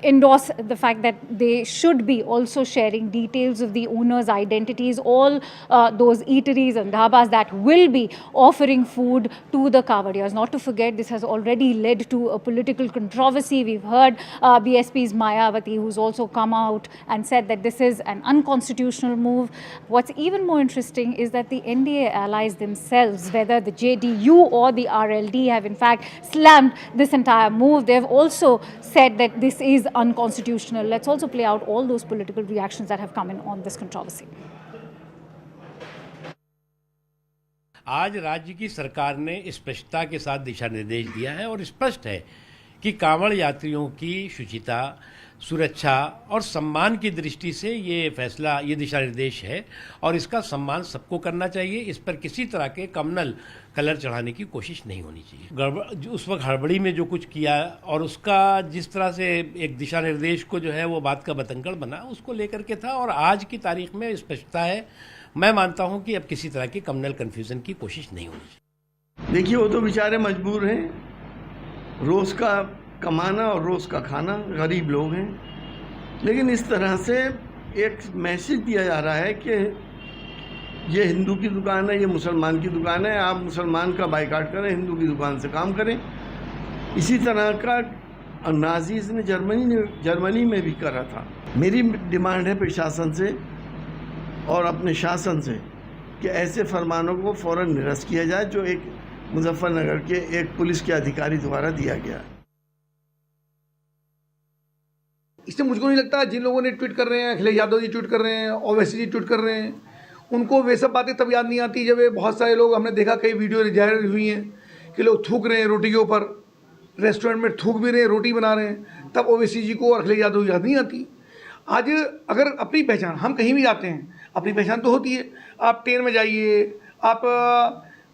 endorse the fact that they should be also sharing details of the owners' identities, all those eateries and dhabas that will be offering food to the Kavariyas. Not to forget, this has already led to a political controversy. We've heard BSP's Mayawati, who's also come out and said that this is an unconstitutional move. What's even more interesting is that the NDA allies themselves, whether the JDU or the RLD, have in fact slammed this entire move. They've also said that this is unconstitutional. Let's also play out all those political reactions that have come in on this controversy. आज राज्य की सरकार ने स्पष्टता के साथ दिशा निर्देश दिया है और स्पष्ट है कि कांवड़ यात्रियों की शुचिता, सुरक्षा और सम्मान की दृष्टि से ये फैसला, ये दिशा निर्देश है और इसका सम्मान सबको करना चाहिए। इस पर किसी तरह के कम्युनल कलर चढ़ाने की कोशिश नहीं होनी चाहिए। उस वक्त हड़बड़ी में जो कुछ किया और उसका जिस तरह से एक दिशा निर्देश को जो है वो बात का बतंगड़ बना, उसको लेकर के था और आज की तारीख में स्पष्टता है। मैं मानता हूं कि अब किसी तरह की कम्युनल कन्फ्यूजन की कोशिश नहीं होनी चाहिए। देखिए, वो तो बेचारे मजबूर हैं, रोज का कमाना और रोज का खाना, गरीब लोग हैं। लेकिन इस तरह से एक मैसेज दिया जा रहा है कि ये हिंदू की दुकान है, ये मुसलमान की दुकान है, आप मुसलमान का बाइकाट करें, हिंदू की दुकान से काम करें। इसी तरह का नाजीज ने जर्मनी में भी करा था। मेरी डिमांड है प्रशासन से और अपने शासन से कि ऐसे फरमानों को फौरन निरस्त किया जाए जो एक मुजफ्फरनगर के एक पुलिस के अधिकारी द्वारा दिया गया। इससे मुझको नहीं लगता जिन लोगों ने ट्वीट कर रहे हैं, अखिलेश यादव जी ट्वीट कर रहे हैं, ओवैसी जी ट्वीट कर रहे हैं, उनको वे सब बातें तब याद नहीं आती जब बहुत सारे लोग, हमने देखा कई वीडियो जाहिर हुई हैं कि लोग थूक रहे हैं रोटी के ऊपर, रेस्टोरेंट में थूक भी रहे हैं, रोटी बना रहे हैं, तब ओवैसी जी को और अखिलेश यादव जी याद नहीं आती। आज अगर अपनी पहचान, हम कहीं भी जाते हैं अपनी पहचान तो होती है। आप ट्रेन में जाइए, आप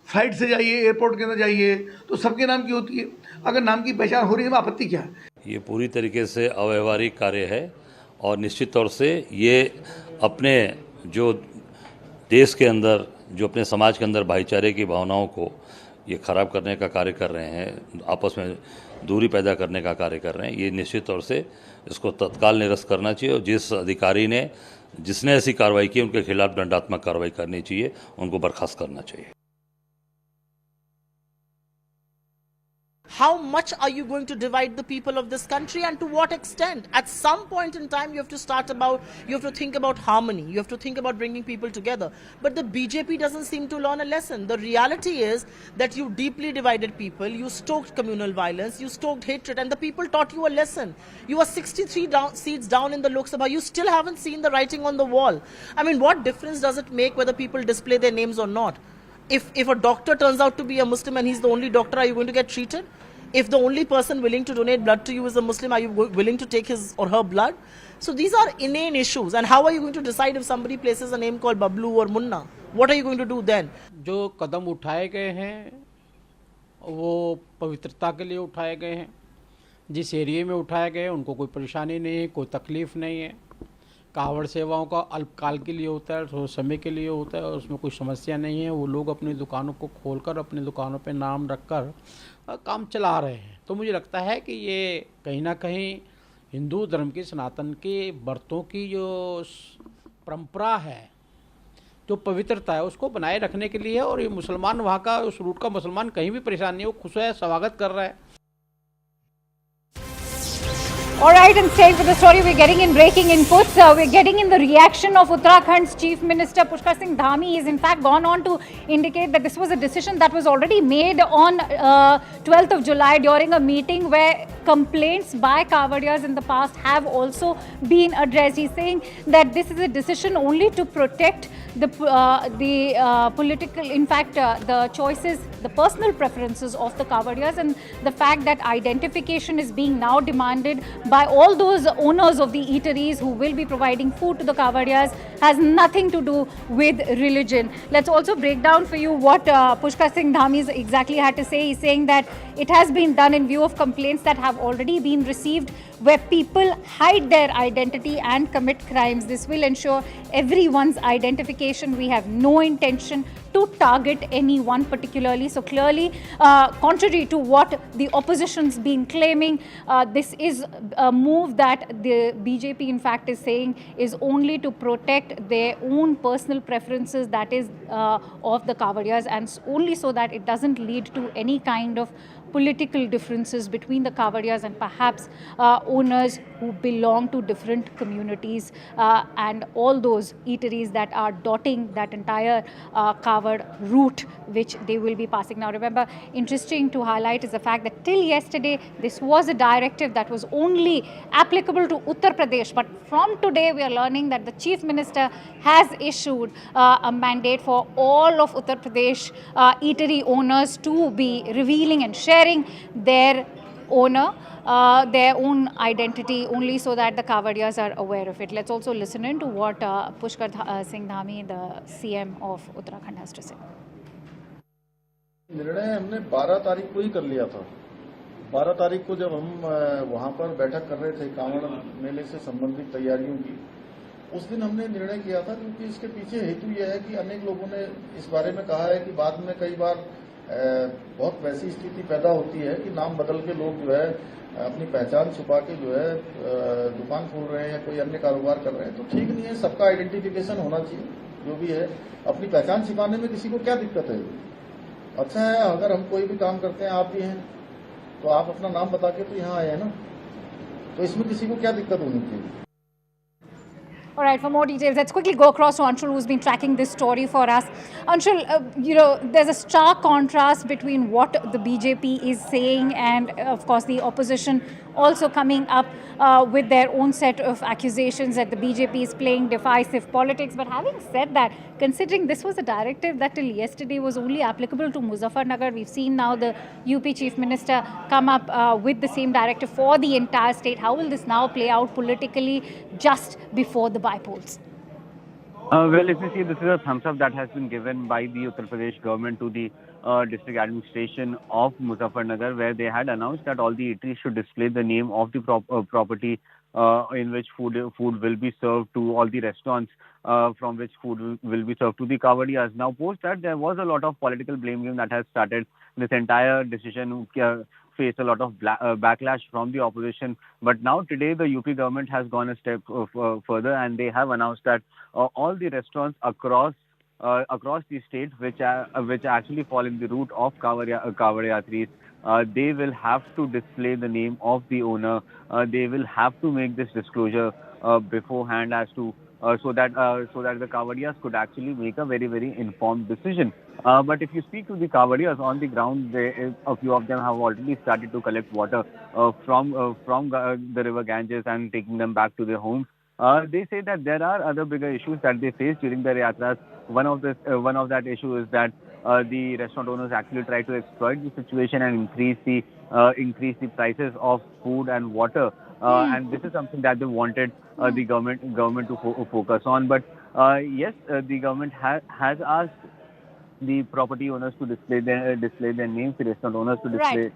फ्लाइट से जाइए, एयरपोर्ट के अंदर जाइए, तो सबके नाम की होती है। अगर नाम की पहचान हो रही है, आपत्ति क्या है? ये पूरी तरीके से अव्यवहारिक कार्य है और निश्चित तौर से ये अपने जो देश के अंदर, जो अपने समाज के अंदर भाईचारे की भावनाओं को ये ख़राब करने का कार्य कर रहे हैं, आपस में दूरी पैदा करने का कार्य कर रहे हैं। ये निश्चित तौर से इसको तत्काल निरस्त करना चाहिए और जिस अधिकारी ने, जिसने ऐसी कार्रवाई की, उनके खिलाफ दंडात्मक कार्रवाई करनी चाहिए, उनको बर्खास्त करना चाहिए। How much are you going to divide the people of this country, and to what extent? At some point in time, you have to think about harmony. You have to think about bringing people together. But the BJP doesn't seem to learn a lesson. The reality is that you deeply divided people, you stoked communal violence, you stoked hatred, and the people taught you a lesson. You are 63 seats down in the Lok Sabha. You still haven't seen the writing on the wall. I mean, what difference does it make whether people display their names or not? If a doctor turns out to be a Muslim and he's the only doctor, are you going to get treated? If the only person willing to donate blood to you is a Muslim, are you willing to take his or her blood? So these are inane issues. And how are you going to decide if somebody places a name called Bablu or Munna? What are you going to do then? जो कदम उठाए गए हैं वो पवित्रता के लिए उठाए गए हैं। जिस एरिया में उठाए गए उनको कोई परेशानी नहीं है, कोई तकलीफ नहीं है। कावड़ सेवाओं का अल्पकाल के लिए होता है, थोड़ा समय के लिए होता है और उसमें कोई समस्या नहीं है। वो लोग अपनी दुकानों को खोलकर, अपनी दुकानों पे नाम रखकर काम चला रहे हैं। तो मुझे लगता है कि ये कहीं ना कहीं हिंदू धर्म की, सनातन के व्रतों की जो परंपरा है, जो पवित्रता है, उसको बनाए रखने के लिए है। और ये मुसलमान, वहाँ का उस रूट का मुसलमान कहीं भी परेशान नहीं है, वो खुश है, स्वागत कर रहा है। All right, and staying for the story, we're getting in breaking inputs. We're getting in the reaction of Uttarakhand's Chief Minister Puja Khedkar. He's in fact gone on to indicate that this was a decision that was already made on 12th of July during a meeting where complaints by Kavariyas in the past have also been addressed. He's saying that this is a decision only to protect the political, in fact, the choices, the personal preferences of the Kavariyas, and the fact that identification is being now demanded by all those owners of the eateries who will be providing food to the Kavariyas has nothing to do with religion. Let's also break down for you what Puja Khedkar exactly had to say. He's saying that it has been done in view of complaints that have already been received where people hide their identity and commit crimes. This will ensure everyone's identification. We have no intention to target anyone particularly. So clearly, contrary to what the opposition's been claiming, this is a move that the BJP in fact is saying is only to protect their own personal preferences, that is of the Kavariyas, and only so that it doesn't lead to any kind of political differences between the Kavariyas and perhaps owners who belong to different communities and all those eateries that are dotting that entire Cavar route which they will be passing. Now remember, interesting to highlight is the fact that till yesterday this was a directive that was only applicable to Uttar Pradesh, but from today we are learning that the Chief Minister has issued a mandate for all of Uttar Pradesh eatery owners to be revealing and sharing their owner, their own identity, only so that the Kavariyas are aware of it. Let's also listen in to what Pushkar Singh Dhami, the CM of Uttarakhand, has to say. निर्णय हमने 12 तारीख को ही कर लिया था। 12 तारीख को जब हम वहां पर बैठक कर रहे थे कांवड़ मेले से संबंधित तैयारियों की, उस दिन हमने निर्णय किया था, क्योंकि इसके पीछे हेतु यह है कि अनेक लोगों ने इस बारे में कहा है कि बाद में कई बार बहुत वैसी स्थिति पैदा होती है कि नाम बदल के लोग जो है अपनी पहचान छुपा के जो है दुकान खोल रहे हैं, कोई अन्य कारोबार कर रहे हैं, तो ठीक नहीं है। सबका आइडेंटिफिकेशन होना चाहिए, जो भी है। अपनी पहचान छिपाने में किसी को क्या दिक्कत है? अच्छा है, अगर हम कोई भी काम करते हैं, आप भी हैं, तो आप अपना नाम बता के तो यहाँ आए हैं ना, तो इसमें किसी को क्या दिक्कत होनी चाहिए? All right, for more details, let's quickly go across to Anshul, who's been tracking this story for us. Anshul, there's a stark contrast between what the BJP is saying and, of course, the opposition also coming up with their own set of accusations that the BJP is playing divisive politics. But having said that, considering this was a directive that till yesterday was only applicable to Muzaffarnagar, we've seen now the UP Chief Minister come up with the same directive for the entire state. How will this now play out politically just before the by-polls? Well, if you see, this is a thumbs up that has been given by the Uttar Pradesh government to the district administration of Muzaffarnagar, where they had announced that all the eateries should display the name of the property in which food will be served, to all the restaurants from which food will be served to the Kavariyas. Now, post that, there was a lot of political blame game that has started. This entire decision faced a lot of backlash from the opposition. But now today the UP government has gone a step further, and they have announced that all the restaurants across the state which actually fall in the route of Kanwar Yatris, they will have to display the name of the owner. They will have to make this disclosure beforehand as to so that the Kavariyas could actually make a very, very informed decision. But if you speak to the Kavariyas on the ground, a few of them have already started to collect water from the river Ganges and taking them back to their homes. They say that there are other bigger issues that they face during their yatras. One of that issue is that the restaurant owners actually try to exploit the situation and increase the prices of food and water. And this is something that they wanted the government to focus on. But yes, the government has asked the property owners to display their names, the restaurant owners to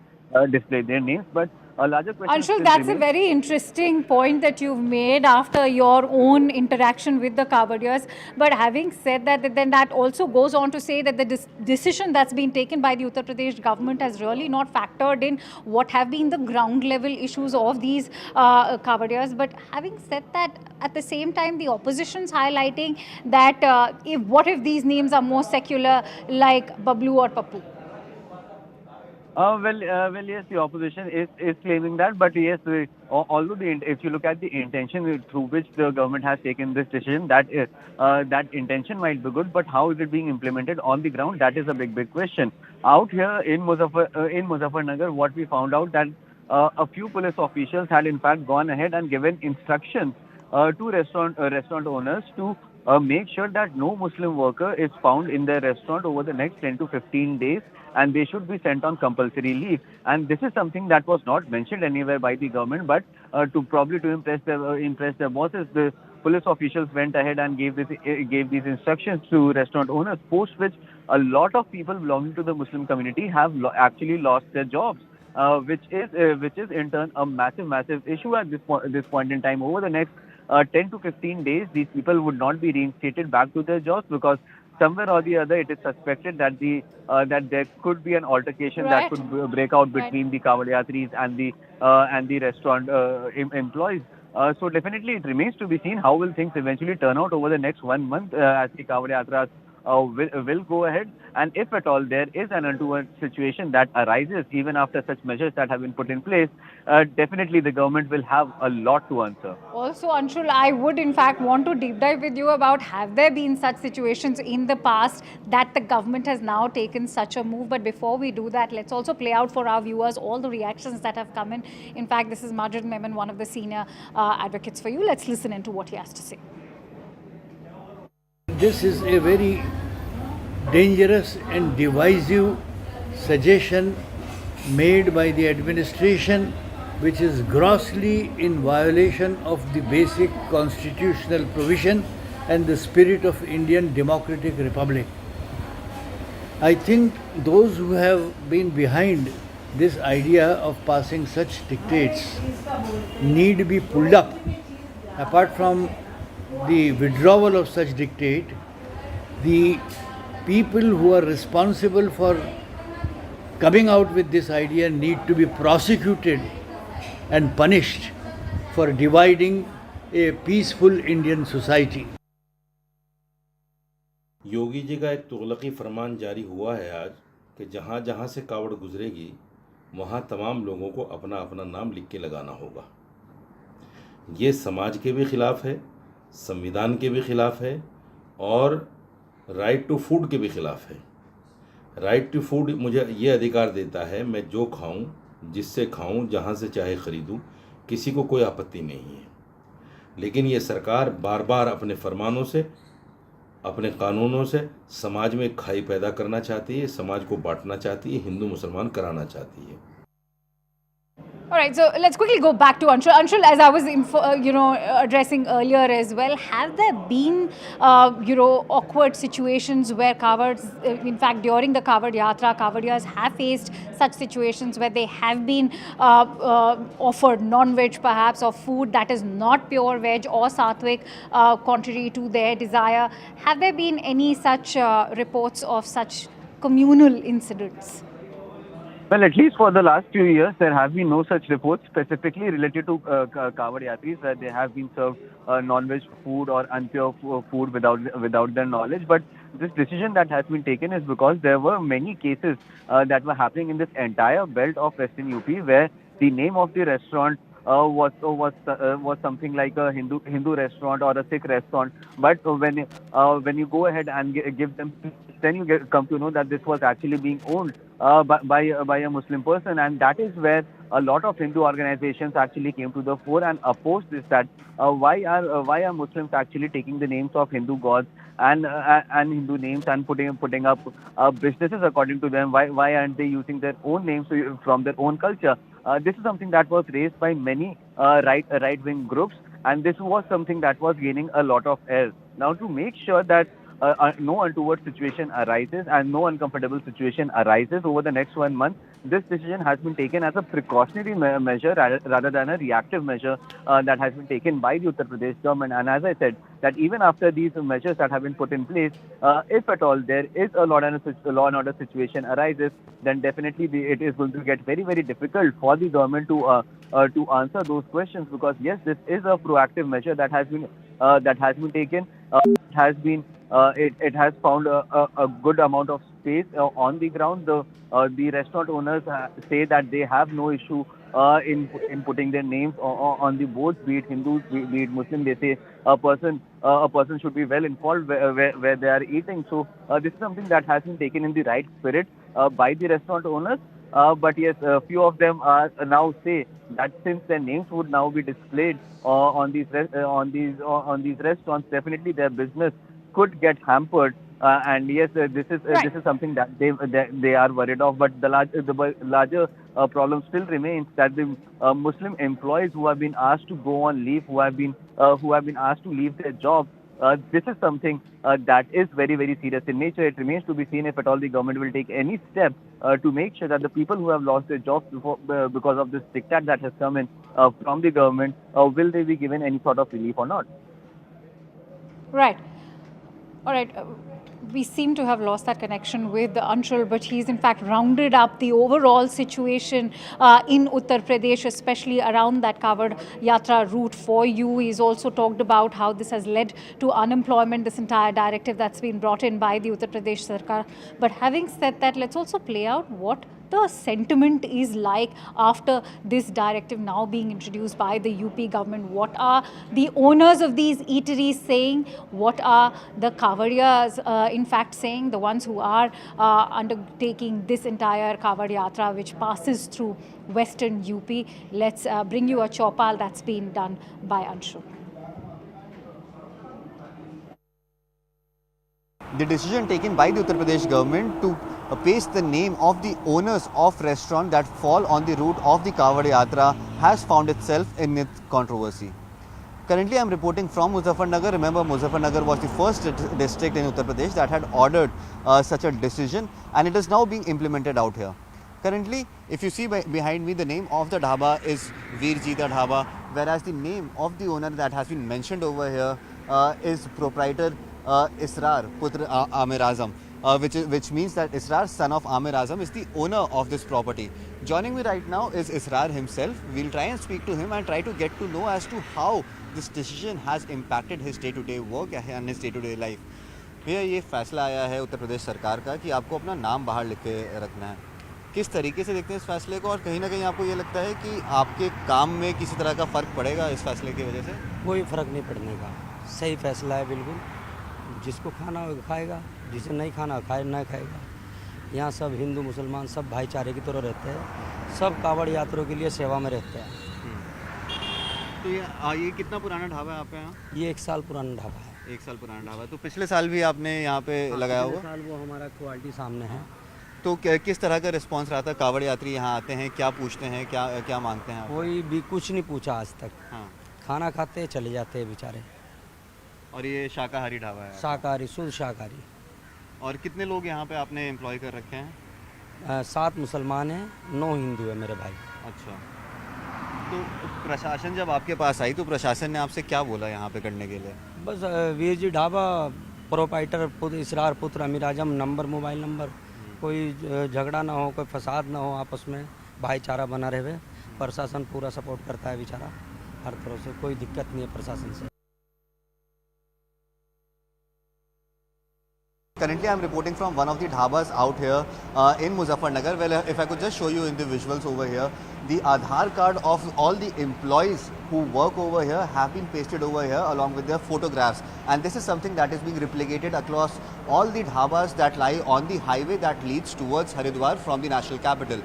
display their names. But a larger question. Anshul, that's a very interesting point that you've made after your own interaction with the Kavariyas. But having said that, then that also goes on to say that the decision that's been taken by the Uttar Pradesh government has really not factored in what have been the ground level issues of these Kavariyas. But having said that, at the same time, the opposition's highlighting that what if these names are more secular, like Bablu or Pappu? Well, yes, the opposition is claiming that, but yes, although if you look at the intention through which the government has taken this decision, that intention might be good, but how is it being implemented on the ground? That is a big question. Out here in Muzaffarnagar, what we found out that a few police officials had in fact gone ahead and given instructions to restaurant owners to make sure that no Muslim worker is found in their restaurant over the next 10 to 15 days, and they should be sent on compulsory leave. And this is something that was not mentioned anywhere by the government, but to impress their bosses, the police officials went ahead and gave these instructions to restaurant owners, post which a lot of people belonging to the Muslim community have actually lost their jobs. which is in turn a massive issue at this point in time. Over the next 10 to 15 days, these people would not be reinstated back to their jobs because somewhere or the other it is suspected that that there could be an altercation that Right. could break out Right. between the Kanwar Yatris and the restaurant employees. So definitely it remains to be seen how will things eventually turn out over the next 1 month as the Kanwar Yatras will go ahead, and if at all there is an untoward situation that arises even after such measures that have been put in place, definitely the government will have a lot to answer. Also, Anshul, I would in fact want to deep dive with you about have there been such situations in the past that the government has now taken such a move. But before we do that, let's also play out for our viewers all the reactions that have come in. In fact, this is Majid Memon, one of the senior advocates for you. Let's listen into what he has to say. This is a very dangerous and divisive suggestion made by the administration, which is grossly in violation of the basic constitutional provision and the spirit of Indian Democratic Republic. I think those who have been behind this idea of passing such dictates need to be pulled up. Apart from the withdrawal of such dictate, the people who are responsible for coming out with this idea need to be prosecuted and punished for dividing a peaceful Indian society. Yogi ji का एक तुगलकी फरमान जारी हुआ है आज कि जहाँ जहाँ से कावड़ गुजरेगी वहाँ तमाम लोगों को अपना अपना नाम लिख के लगाना होगा। ये समाज के भी खिलाफ है, संविधान के भी खिलाफ है और राइट टू फूड के भी खिलाफ है। राइट टू फूड मुझे ये अधिकार देता है मैं जो खाऊं, जिससे खाऊं, जहाँ से चाहे ख़रीदूं, किसी को कोई आपत्ति नहीं है। लेकिन ये सरकार बार बार अपने फरमानों से, अपने कानूनों से समाज में खाई पैदा करना चाहती है, समाज को बांटना चाहती है, हिंदू मुसलमान कराना चाहती है। All right, so let's quickly go back to Anshul. Anshul, as I was, addressing earlier as well, have there been, awkward situations where Kavars, in fact, during the Kanwar Yatra, Kavarias have faced such situations where they have been offered non-veg perhaps or food that is not pure veg or sattvic, contrary to their desire. Have there been any such reports of such communal incidents? Well, at least for the last few years, there have been no such reports specifically related to Kanwar Yatris where they have been served non-veg food or unpure food without their knowledge. But this decision that has been taken is because there were many cases that were happening in this entire belt of Western UP where the name of the restaurant was something like a Hindu restaurant or a Sikh restaurant. But when you go ahead and give them, then you come to know that this was actually being owned by a Muslim person, and that is where a lot of Hindu organizations actually came to the fore and opposed this. That why are Muslims actually taking the names of Hindu gods and Hindu names and putting up businesses according to them? Why aren't they using their own names from their own culture? This is something that was raised by many right-wing groups, and this was something that was gaining a lot of air. Now, to make sure that no untoward situation arises and no uncomfortable situation arises over the next 1 month, this decision has been taken as a precautionary measure rather than a reactive measure that has been taken by the Uttar Pradesh government. And as I said, that even after these measures that have been put in place, if at all there is a law and order situation arises, then definitely it is going to get very, very difficult for the government to answer those questions, because yes, this is a proactive measure that has been taken. It has found a good amount of space on the ground. The restaurant owners say that they have no issue in putting their names on the boards, be it Hindus, be it Muslim. They say a person should be well informed where they are eating. So this is something that has been taken in the right spirit by the restaurant owners. But yes, a few of them are now say that since their names would now be displayed on these restaurants, definitely their business could get hampered. And yes, this is something that they are worried of. But the larger problem still remains that the Muslim employees who have been asked to go on leave, who have been asked to leave their jobs, This is something that is very, very serious in nature. It remains to be seen if at all the government will take any step to make sure that the people who have lost their jobs because of this diktat that has come in from the government, will they be given any sort of relief or not? Right. All right. We seem to have lost that connection with Anshul, but he's in fact rounded up the overall situation in Uttar Pradesh, especially around that Kanwar Yatra route for you. He's also talked about how this has led to unemployment, this entire directive that's been brought in by the Uttar Pradesh Sarkar. But having said that, let's also play out what the sentiment is like after this directive now being introduced by the UP government. What are the owners of these eateries saying? What are the Kavariyas in fact saying, the ones who are undertaking this entire Kanwar Yatra which passes through western UP? Let's bring you a chopal that's been done by Anshu. The decision taken by the Uttar Pradesh government to paste the name of the owners of restaurants that fall on the route of the Kanwar Yatra has found itself in its controversy. Currently, I am reporting from Muzaffarnagar. Remember, Muzaffarnagar was the first district in Uttar Pradesh that had ordered such a decision, and it is now being implemented out here. Currently, if you see behind me, the name of the dhaba is Veerjita Dhaba, whereas the name of the owner that has been mentioned over here is proprietor Israr Putra Amir Azam, which means that Israr, son of Amir Azam, is the owner of this property. Joining me right now is Israr himself. We'll try and speak to him and try to get to know as to how this decision has impacted his day-to-day work and his day-to-day life. भैया, ये फैसला आया है उत्तर प्रदेश सरकार का कि आपको अपना नाम बाहर लिख के रखना है. किस तरीके से देखते हैं इस फैसले को, और कहीं ना कहीं आपको ये लगता है कि आपके काम में किसी तरह का फ़र्क पड़ेगा इस फैसले की वजह से? कोई फ़र्क नहीं पड़ने का, सही फैसला है बिल्कुल. जिसको खाना होगा खाएगा, जिसे नहीं खाना खाए ना खाएगा. यहाँ सब हिंदू मुसलमान सब भाईचारे की तरह रहते हैं, सब कांवड़ यात्रियों के लिए सेवा में रहते हैं. तो ये कितना पुराना ढाबा है आपके यहाँ? ये 1 साल पुराना ढाबा है. 1 साल पुराना ढाबा. तो पिछले साल भी आपने यहाँ पे लगाया होगा? पिछले साल वो हमारा क्वालिटी सामने है. तो किस तरह का रिस्पांस रहा था? कांवड़ यात्री यहाँ आते हैं, क्या पूछते हैं, क्या मांगते हैं? कोई भी कुछ नहीं पूछा आज तक. हाँ. खाना खाते चले जाते हैं बेचारे. और ये शाकाहारी ढाबा है? शाकाहारी, शुद्ध शाकाहारी. और कितने लोग यहाँ पे आपने एम्प्लॉय कर रखे हैं? 7 मुसलमान हैं, 9 हिंदू है मेरे भाई. अच्छा. तो प्रशासन जब आपके पास आई तो प्रशासन ने आपसे क्या बोला यहाँ पे करने के लिए? बस वीर जी ढाबा, प्रोपाइटर इसरार पुत्र अमीर आजम, नंबर मोबाइल नंबर, कोई झगड़ा ना हो, कोई फसाद ना हो, आपस में भाईचारा बना रहे. प्रशासन पूरा सपोर्ट करता है बेचारा, हर तरह से कोई दिक्कत नहीं है प्रशासन से. Currently, I am reporting from one of the dhabas out here in Muzaffarnagar. Well, if I could just show you in the visuals over here, the Aadhaar card of all the employees who work over here have been pasted over here along with their photographs. And this is something that is being replicated across all the dhabas that lie on the highway that leads towards Haridwar from the national capital.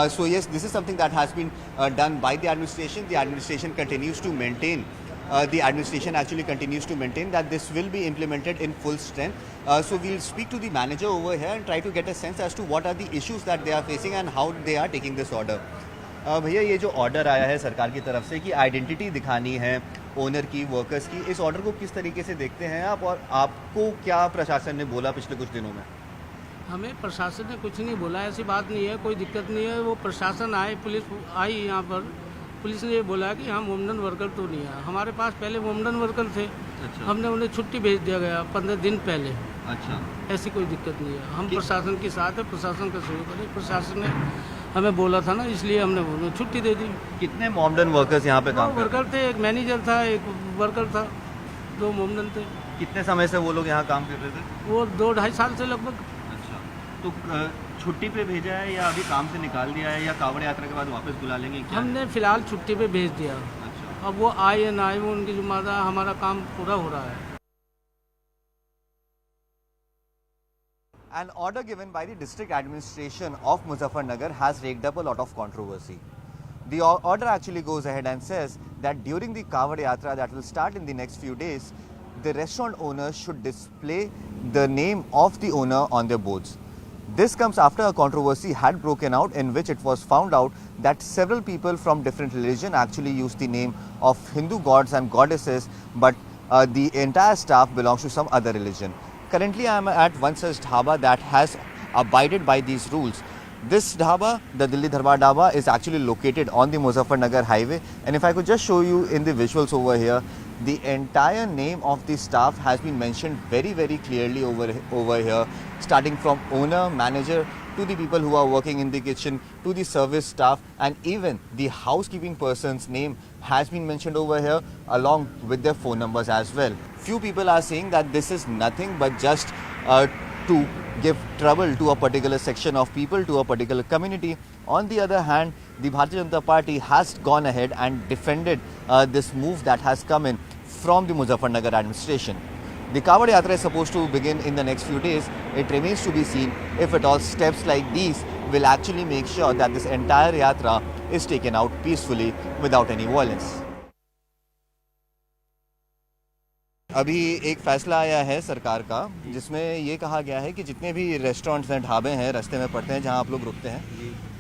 So yes, this is something that has been done by the administration. The administration continues to maintain that this will be implemented in full strength. So we'll speak to the manager over here and try to get a sense as to what are the issues that they are facing and how they are taking this order. भैया, ये जो order आया है सरकार की तरफ से कि आइडेंटिटी दिखानी है ओनर की, वर्कर्स की, इस ऑर्डर को किस तरीके से देखते हैं आप, और आपको क्या प्रशासन ने बोला पिछले कुछ दिनों में? हमें प्रशासन ने कुछ नहीं बोला, ऐसी बात नहीं है, कोई दिक्कत नहीं है. वो प्रशासन आए, पुलिस आई यहाँ पर, पुलिस ने ये बोला कि हम वुमेन वर्कर तो नहीं है. हमारे पास पहले वुमेन वर्कर थे. अच्छा. हमने उन्हें छुट्टी भेज दिया गया 15 दिन पहले. अच्छा. ऐसी कोई दिक्कत नहीं है. हम प्रशासन के साथ है, प्रशासन का सहयोग करें. प्रशासन ने हमें बोला था ना, इसलिए हमने छुट्टी दे दी. कितने मोमडन वर्कर्स यहाँ पे काम करते हैं? वर्कर थे, एक मैनेजर था, एक वर्कर था, 2 मोमडन थे. कितने समय से वो लोग यहाँ काम कर रहे थे? वो 2-2.5 साल से लगभग. अच्छा. तो छुट्टी पे भेजा है या अभी काम से निकाल दिया है, या कांवड़ यात्रा के बाद वापस बुला लेंगे क्या? हमने फिलहाल छुट्टी पे भेज दिया. अच्छा. अब वो आए या ना आए, वो उनकी जिम्मेदारी, हमारा काम पूरा हो रहा है. An order given by the district administration of Muzaffarnagar has raked up a lot of controversy. The order actually goes ahead and says that during the Kanwar Yatra that will start in the next few days, the restaurant owners should display the name of the owner on their boards. This comes after a controversy had broken out in which it was found out that several people from different religion actually used the name of Hindu gods and goddesses, but the entire staff belongs to some other religion. Currently, I am at one such dhaba that has abided by these rules. This dhaba, the Delhi Darbar dhaba, is actually located on the Muzaffarnagar highway. And if I could just show you in the visuals over here, the entire name of the staff has been mentioned very, very clearly over here, starting from owner, manager, to the people who are working in the kitchen, to the service staff, and even the housekeeping person's name has been mentioned over here, along with their phone numbers as well. Few people are saying that this is nothing but just to give trouble to a particular section of people, to a particular community. On the other hand, the Bharatiya Janata Party has gone ahead and defended this move that has come in from the Muzaffarnagar administration. The Kanwar Yatra is supposed to begin in the next few days. It remains to be seen if at all steps like these will actually make sure that this entire Yatra is taken out peacefully without any violence. अभी एक फैसला आया है सरकार का जिसमें ये कहा गया है कि जितने भी रेस्टोरेंट्स हैं, ढाबे हैं, रास्ते में पड़ते हैं जहां आप लोग रुकते हैं,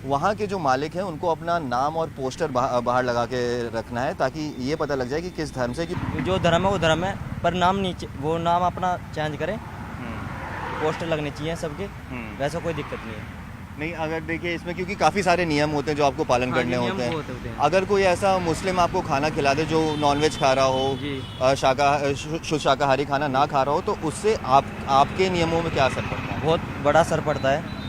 वहाँ के जो मालिक हैं उनको अपना नाम और पोस्टर बाहर लगा के रखना है ताकि ये पता लग जाए कि किस धर्म से, कि जो धर्म है वो धर्म है, पर नाम नीचे वो नाम अपना चेंज करें, पोस्टर लगने चाहिए सबके, वैसा कोई दिक्कत नहीं है। नहीं, अगर देखिए इसमें क्योंकि काफ़ी सारे नियम होते हैं जो आपको पालन करने होते हैं। अगर कोई ऐसा मुस्लिम आपको खाना खिला दे जो नॉनवेज खा रहा हो, शुद्ध शाकाहारी खाना ना खा रहा हो, तो उससे आपके नियमों में क्या असर पड़ता है? बहुत बड़ा असर पड़ता है।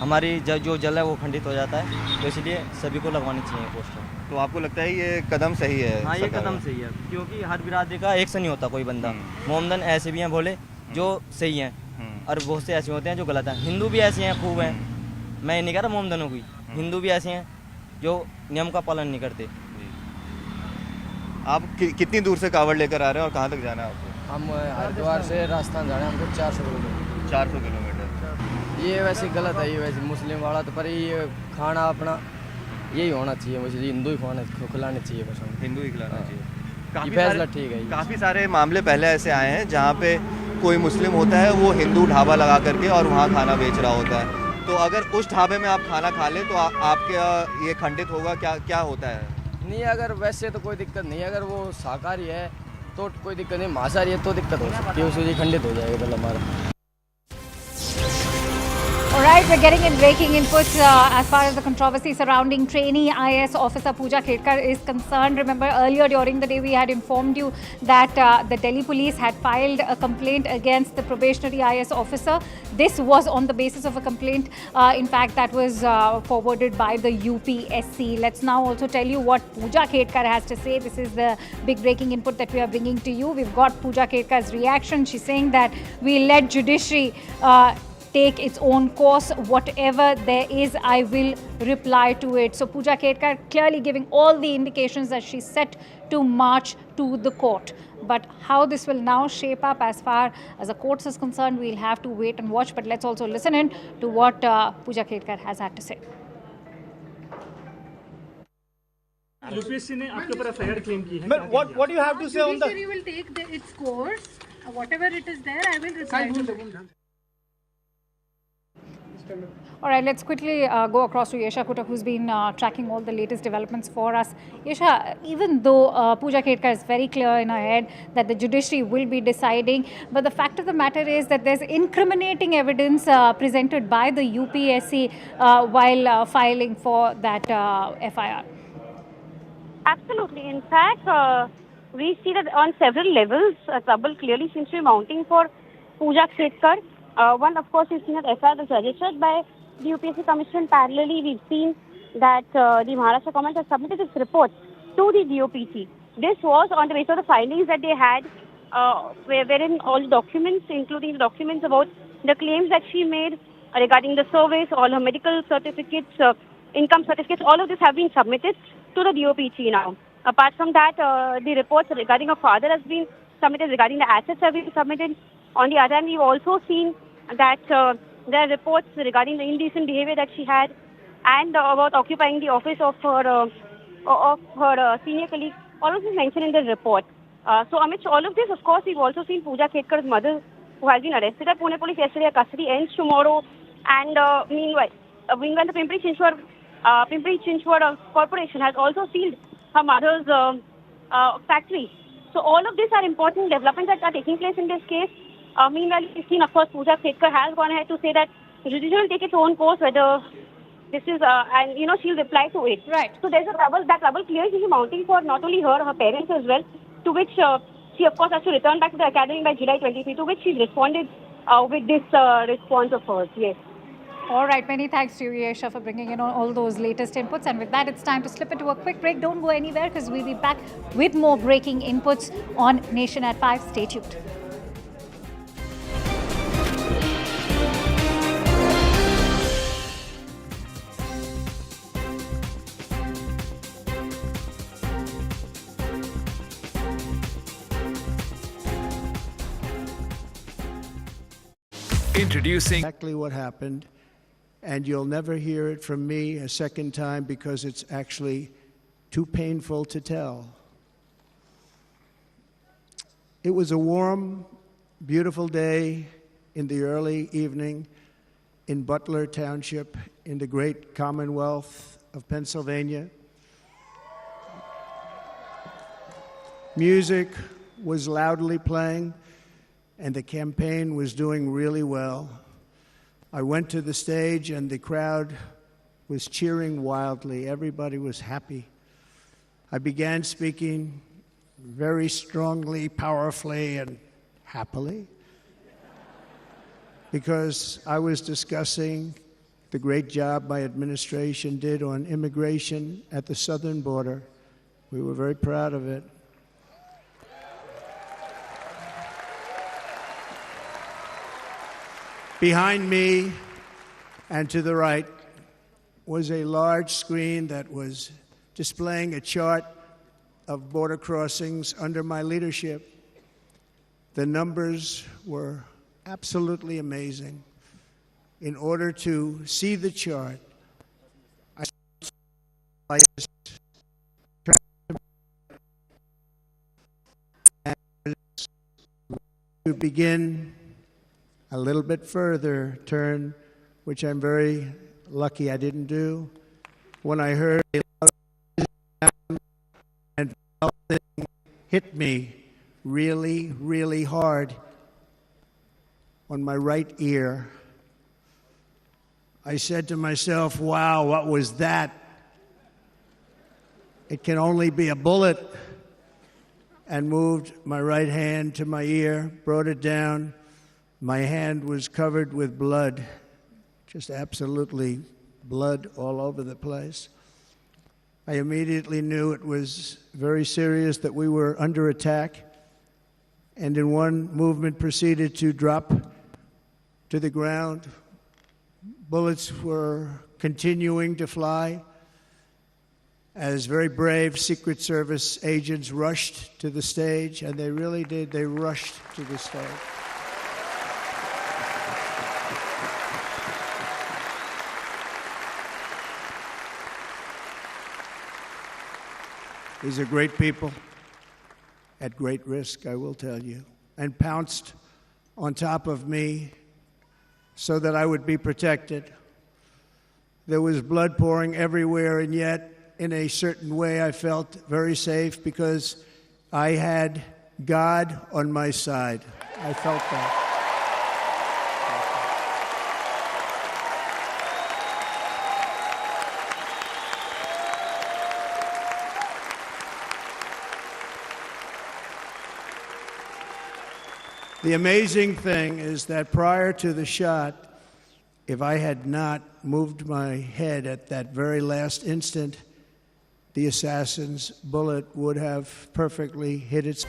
हमारी जो जल है वो खंडित हो जाता है, तो इसलिए सभी को लगवानी चाहिए पोस्टर। तो आपको लगता है ये कदम सही है? हाँ, ये कदम सही है, क्योंकि हर बिरादरी का एक से नहीं होता कोई बंदा। मोमदन ऐसे भी हैं भोले जो सही हैं, और बहुत से ऐसे होते हैं जो गलत हैं। हिंदू भी ऐसे हैं, खूब हैं। मैं ये नहीं कह रहा मोमदनों की, हिंदू भी ऐसे हैं जो नियम का पालन नहीं करते। आप कितनी दूर से कावड़ लेकर आ रहे हैं और कहाँ तक जाना है आपको? हम हरिद्वार से राजस्थान जा रहे हैं, हमको 400 किलोमीटर। 400 किलोमीटर। ये वैसे गलत है, ये वैसे मुस्लिम वाला तो, पर ये खाना अपना यही होना चाहिए, मुझे हिंदू ही खिलाने चाहिए, बस हिंदू ही खिलाना चाहिए। फैसला ठीक है। काफ़ी सारे मामले पहले ऐसे आए हैं जहाँ पे कोई मुस्लिम होता है, वो हिंदू ढाबा लगा करके और वहाँ खाना बेच रहा होता है। तो अगर उस ढाबे में आप खाना खा लें तो आपके ये खंडित होगा? क्या होता है? नहीं, अगर वैसे तो कोई दिक्कत नहीं, अगर वो शाकाहारी है तो कोई दिक्कत नहीं, मांसाहारी है तो दिक्कत हो सकती है, उससे खंडित हो जाएगा मतलब हमारा। All right, we're getting in breaking inputs as far as the controversy surrounding trainee IAS officer Puja Khedkar is concerned. Remember, earlier during the day we had informed you that the Delhi police had filed a complaint against the probationary IAS officer. This was on the basis of a complaint, in fact, that was forwarded by the UPSC. Let's now also tell you what Puja Khedkar has to say. This is the big breaking input that we are bringing to you. We've got Puja Khedkar's reaction. She's saying that we let judiciary take its own course. Whatever there is, I will reply to it. So Puja Khedkar clearly giving all the indications that she's set to march to the court. But how this will now shape up as far as the courts is concerned, we'll have to wait and watch. But let's also listen in to what Puja Khedkar has had to say. UPSC ने आपके ऊपर FIR claim की है। What do you have to say on that? Judiciary will take its course. Whatever it is there, I will reply to it. All right, let's quickly go across to Yesha Kutak, who's been tracking all the latest developments for us. Yesha, even though Puja Khedkar is very clear in her head that the judiciary will be deciding, but the fact of the matter is that there's incriminating evidence presented by the UPSC while filing for that FIR. Absolutely. In fact, we see that on several levels, trouble clearly seems to be mounting for Puja Khedkar. One, of course, is seen that FIR was registered by the UPSC Commission. Parallelly, we've seen that the Maharashtra government has submitted its report to the DOPT. This was on the basis of the findings that they had, wherein all the documents, including the documents about the claims that she made regarding the surveys, all her medical certificates, income certificates, all of this have been submitted to the DOPT now. Apart from that, the reports regarding her father has been submitted, regarding the assets have been submitted. On the other hand, we've also seen that there are reports regarding the indecent behavior that she had and about occupying the office of her senior colleague. All of this is mentioned in the report. So amidst all of this, of course, we've also seen Puja Khedkar's mother, who has been arrested at Pune Police yesterday. Her custody ends tomorrow. And meanwhile, the Pimpri Chinchwad Corporation has also sealed her mother's factory So all of these are important developments that are taking place in this case. Meanwhile, we've seen, of course, Puja Khedkar has gone ahead to say that the judiciary will take its own course, whether this is, and she'll reply to it. Right. So there's that trouble clearly mounting for not only her parents as well, to which she, of course, has to return back to the academy by July 23, to which she's responded with this response of hers. Yes. All right, many thanks to you, Yesha, for bringing in all those latest inputs. And with that, it's time to slip into a quick break. Don't go anywhere because we'll be back with more breaking inputs on Nation at 5. Stay tuned. Introducing exactly what happened, and you'll never hear it from me a second time because it's actually too painful to tell. It was a warm, beautiful day in the early evening in Butler Township in the great Commonwealth of Pennsylvania. Music was loudly playing, and the campaign was doing really well. I went to the stage, and the crowd was cheering wildly. Everybody was happy. I began speaking very strongly, powerfully, and happily because I was discussing the great job my administration did on immigration at the southern border. We were very proud of it. Behind me and to the right was a large screen that was displaying a chart of border crossings under my leadership. The numbers were absolutely amazing. In order to see the chart, I to begin a little bit further turn, which I'm very lucky I didn't do, when I heard a loud sound and something hit me really, really hard on my right ear. I said to myself, wow, what was that? It can only be a bullet. And moved my right hand to my ear, brought it down. My hand was covered with blood, just absolutely blood all over the place. I immediately knew it was very serious, that we were under attack, and in one movement proceeded to drop to the ground. Bullets were continuing to fly as very brave Secret Service agents rushed to the stage, and they really did. They rushed to the stage. These are great people at great risk, I will tell you, and pounced on top of me so that I would be protected. There was blood pouring everywhere, and yet, in a certain way, I felt very safe because I had God on my side. I felt that. The amazing thing is that prior to the shot, if I had not moved my head at that very last instant, the assassin's bullet would have perfectly hit its...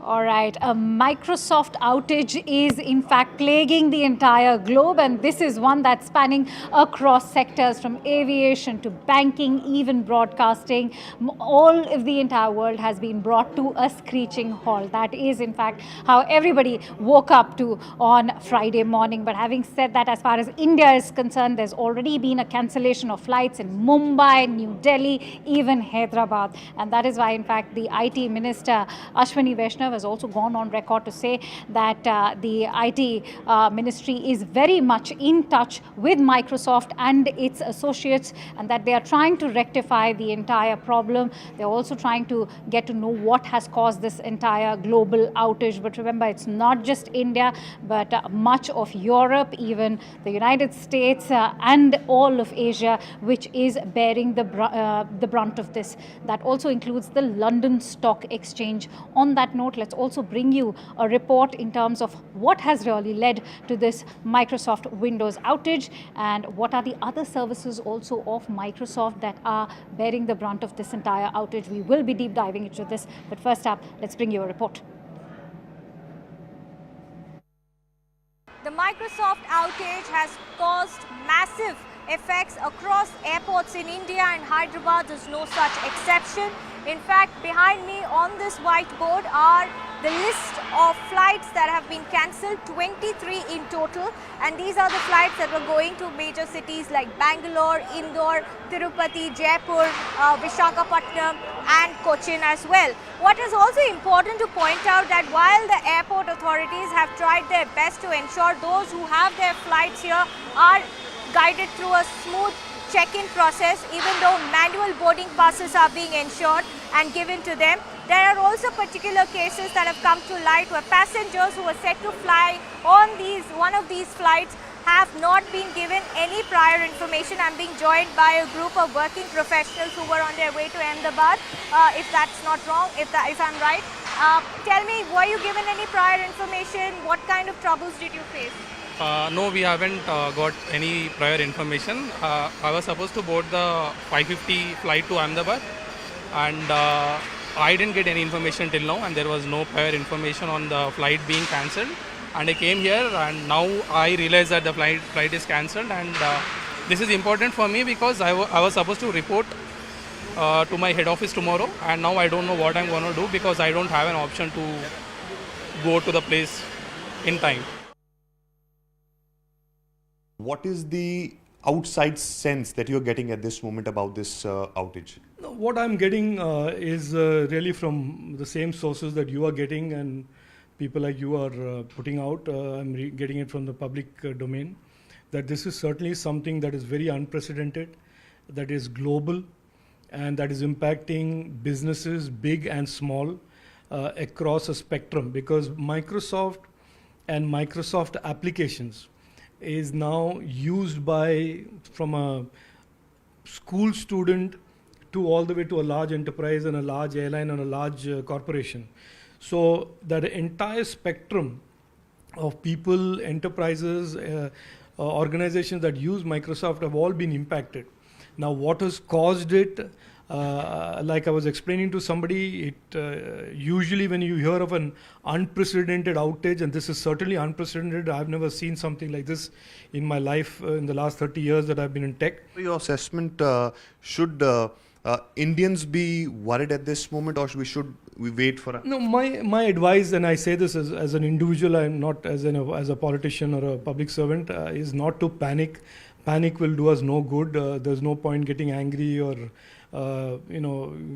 All right, a Microsoft outage is in fact plaguing the entire globe, and this is one that's spanning across sectors from aviation to banking, even broadcasting. All of the entire world has been brought to a screeching halt. That is in fact how everybody woke up to on Friday morning. But having said that, as far as India is concerned, there's already been a cancellation of flights in Mumbai, New Delhi, even Hyderabad. And that is why in fact the IT Minister Ashwini Vaishnav has also gone on record to say that the IT ministry is very much in touch with Microsoft and its associates, and that they are trying to rectify the entire problem. They're also trying to get to know what has caused this entire global outage. But remember, it's not just India, but much of Europe, even the United States and all of Asia, which is bearing the brunt of this. That also includes the London Stock Exchange. On that note, let's also bring you a report in terms of what has really led to this Microsoft Windows outage and what are the other services also of Microsoft that are bearing the brunt of this entire outage. We will be deep diving into this, but first up, let's bring you a report. The Microsoft outage has caused massive effects across airports in India, and Hyderabad is no such exception. In fact, behind me on this whiteboard are the list of flights that have been cancelled, 23 in total, and these are the flights that were going to major cities like Bangalore, Indore, Tirupati, Jaipur, Visakhapatnam and Cochin as well. What is also important to point out that while the airport authorities have tried their best to ensure those who have their flights here are guided through a smooth check-in process, even though manual boarding passes are being ensured and given to them, there are also particular cases that have come to light where passengers who were set to fly on one of these flights have not been given any prior information. I'm being joined by a group of working professionals who were on their way to Ahmedabad. If that's not wrong, if I'm right, tell me, were you given any prior information? What kind of troubles did you face? No, we haven't got any prior information. I was supposed to board the 5:50 flight to Ahmedabad, and I didn't get any information till now, and there was no prior information on the flight being cancelled. And I came here, and now I realized that the flight is cancelled, and this is important for me because I was supposed to report to my head office tomorrow, and now I don't know what I'm going to do because I don't have an option to go to the place in time. What is the outside sense that you're getting at this moment about this outage? What I'm getting is really from the same sources that you are getting and people like you are putting out. I'm getting it from the public domain, that this is certainly something that is very unprecedented, that is global, and that is impacting businesses, big and small, across a spectrum, because Microsoft and Microsoft applications is now used from a school student to all the way to a large enterprise and a large airline and a large corporation. So that entire spectrum of people, enterprises, organizations that use Microsoft have all been impacted. Now, what has caused it? Like I was explaining to somebody, usually when you hear of an unprecedented outage, and this is certainly unprecedented, I've never seen something like this in my life in the last 30 years that I've been in tech. Your assessment, should Indians be worried at this moment, or should we wait for No, my advice, and I say this as an individual, I'm not as a politician or a public servant, is not to panic. Panic will do us no good. There's no point getting angry or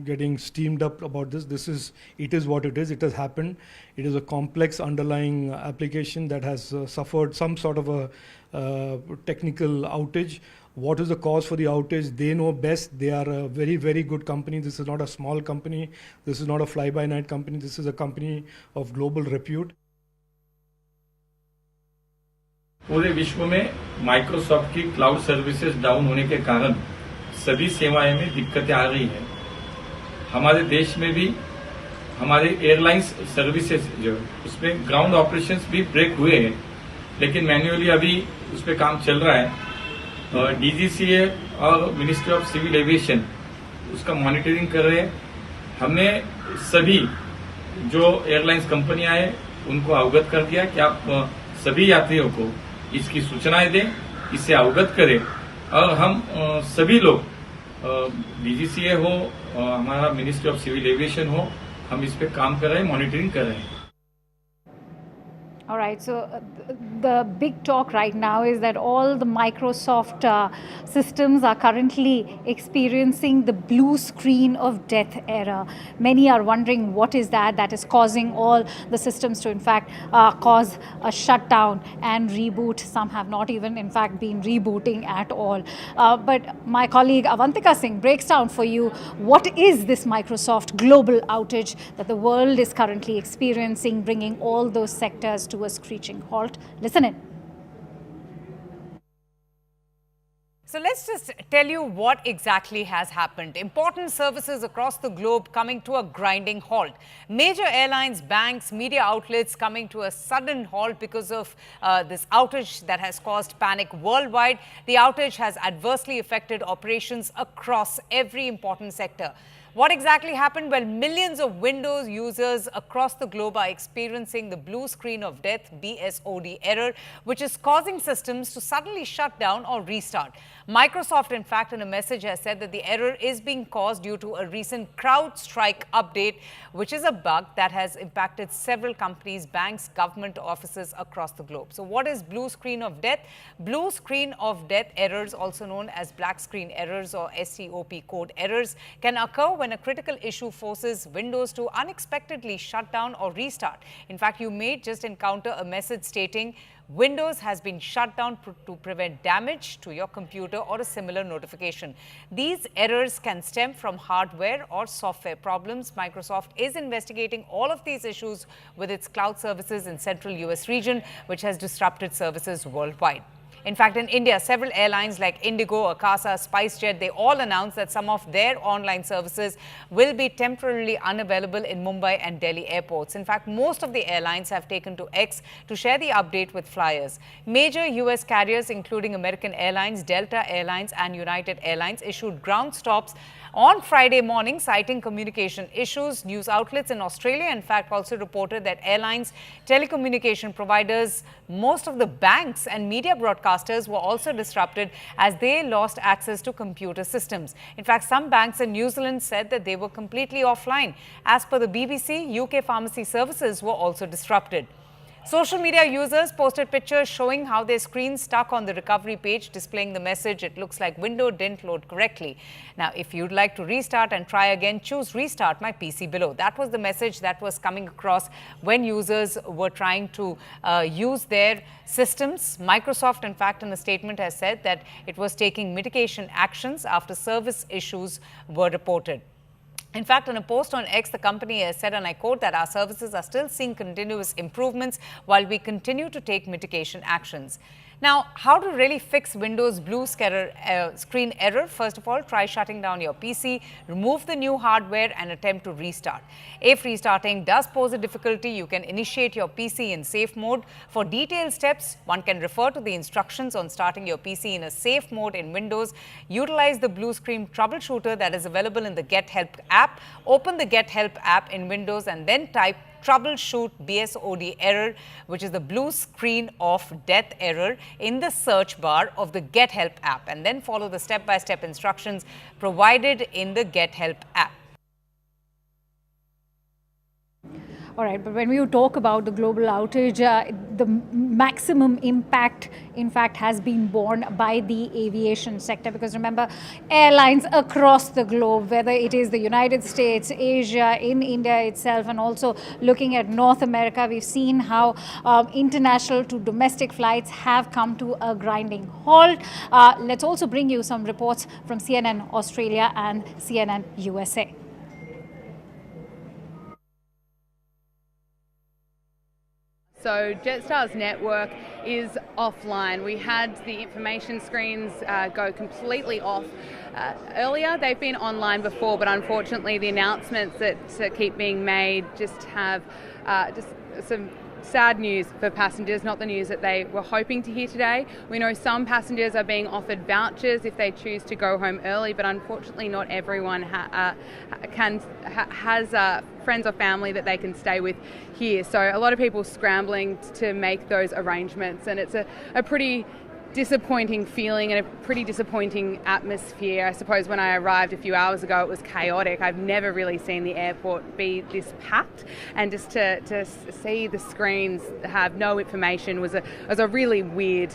getting steamed up about this. It is what it is. It has happened. It is a complex underlying application that has suffered some sort of a technical outage. What is the cause for the outage? They know best. They are a very, very good company. This is not a small company. This is not a fly-by-night company. This is a company of global repute. पूरे विश्व में Microsoft की cloud services down होने के कारण सभी सेवाएं में दिक्कतें आ रही हैं। हमारे देश में भी हमारे एयरलाइंस सर्विसेज जो उसमें ग्राउंड ऑपरेशंस भी ब्रेक हुए हैं, लेकिन मैन्युअली अभी उस पर काम चल रहा है। डीजीसीए और मिनिस्ट्री ऑफ सिविल एविएशन उसका मॉनिटरिंग कर रहे हैं। हमने सभी जो एयरलाइंस कंपनियां हैं उनको अवगत कर दिया कि आप सभी यात्रियों को इसकी सूचनाएं दें, इससे अवगत करें, और हम सभी लोग डीजीसीए हो, हमारा मिनिस्ट्री ऑफ सिविल एविएशन हो, हम इस पे काम कर रहे हैं, मॉनिटरिंग कर रहे हैं। All right, so the big talk right now is that all the Microsoft systems are currently experiencing the blue screen of death error. Many are wondering what is that is causing all the systems to in fact cause a shutdown and reboot. Some have not even in fact been rebooting at all. But my colleague Avantika Singh breaks down for you what is this Microsoft global outage that the world is currently experiencing, bringing all those sectors to a screeching halt. Listen in. So let's just tell you what exactly has happened. Important services across the globe coming to a grinding halt. Major airlines, banks, media outlets coming to a sudden halt because of this outage that has caused panic worldwide. The outage has adversely affected operations across every important sector. What exactly happened? Well, millions of Windows users across the globe are experiencing the blue screen of death, BSOD error, which is causing systems to suddenly shut down or restart. Microsoft, in fact, in a message has said that the error is being caused due to a recent CrowdStrike update, which is a bug that has impacted several companies, banks, government offices across the globe. So what is blue screen of death? Blue screen of death errors, also known as black screen errors or SCOP code errors, can occur when a critical issue forces Windows to unexpectedly shut down or restart. In fact, you may just encounter a message stating Windows has been shut down to prevent damage to your computer or a similar notification. These errors can stem from hardware or software problems. Microsoft is investigating all of these issues with its cloud services in central US region, which has disrupted services worldwide. In fact, in India, several airlines like IndiGo, Akasa, SpiceJet, they all announced that some of their online services will be temporarily unavailable in Mumbai and Delhi airports. In fact, most of the airlines have taken to X to share the update with flyers. Major US carriers, including American Airlines, Delta Airlines and United Airlines, issued ground stops on Friday morning, citing communication issues. News outlets in Australia, in fact, also reported that airlines, telecommunication providers, most of the banks and media broadcasters were also disrupted as they lost access to computer systems. In fact, some banks in New Zealand said that they were completely offline. As per the BBC, UK pharmacy services were also disrupted. Social media users posted pictures showing how their screens stuck on the recovery page, displaying the message, "It looks like window didn't load correctly." Now, if you'd like to restart and try again, choose "Restart my PC below." That was the message that was coming across when users were trying to use their systems. Microsoft, in fact, in a statement has said that it was taking mitigation actions after service issues were reported. In fact, in a post on X, the company has said, and I quote, that our services are still seeing continuous improvements while we continue to take mitigation actions. Now, how to really fix Windows blue screen error? First of all, try shutting down your PC, remove the new hardware and attempt to restart. If restarting does pose a difficulty, you can initiate your PC in safe mode. For detailed steps, one can refer to the instructions on starting your PC in a safe mode in Windows. Utilize the blue screen troubleshooter that is available in the Get Help app. Open the Get Help app in Windows and then type troubleshoot BSOD error, which is the blue screen of death error, in the search bar of the Get Help app, and then follow the step-by-step instructions provided in the Get Help app. All right, but when we talk about the global outage, the maximum impact, in fact, has been borne by the aviation sector. Because remember, airlines across the globe, whether it is the United States, Asia, in India itself, and also looking at North America, we've seen how international to domestic flights have come to a grinding halt. Let's also bring you some reports from CNN Australia and CNN USA. So Jetstar's network is offline. We had the information screens go completely off earlier. They've been online before, but unfortunately the announcements that keep being made just have just some sad news for passengers, not the news that they were hoping to hear today. We know some passengers are being offered vouchers if they choose to go home early, but unfortunately not everyone has friends or family that they can stay with here. So a lot of people scrambling to make those arrangements, and it's a pretty disappointing feeling and a pretty disappointing atmosphere. I suppose when I arrived a few hours ago, it was chaotic. I've never really seen the airport be this packed, and just to see the screens have no information was a really weird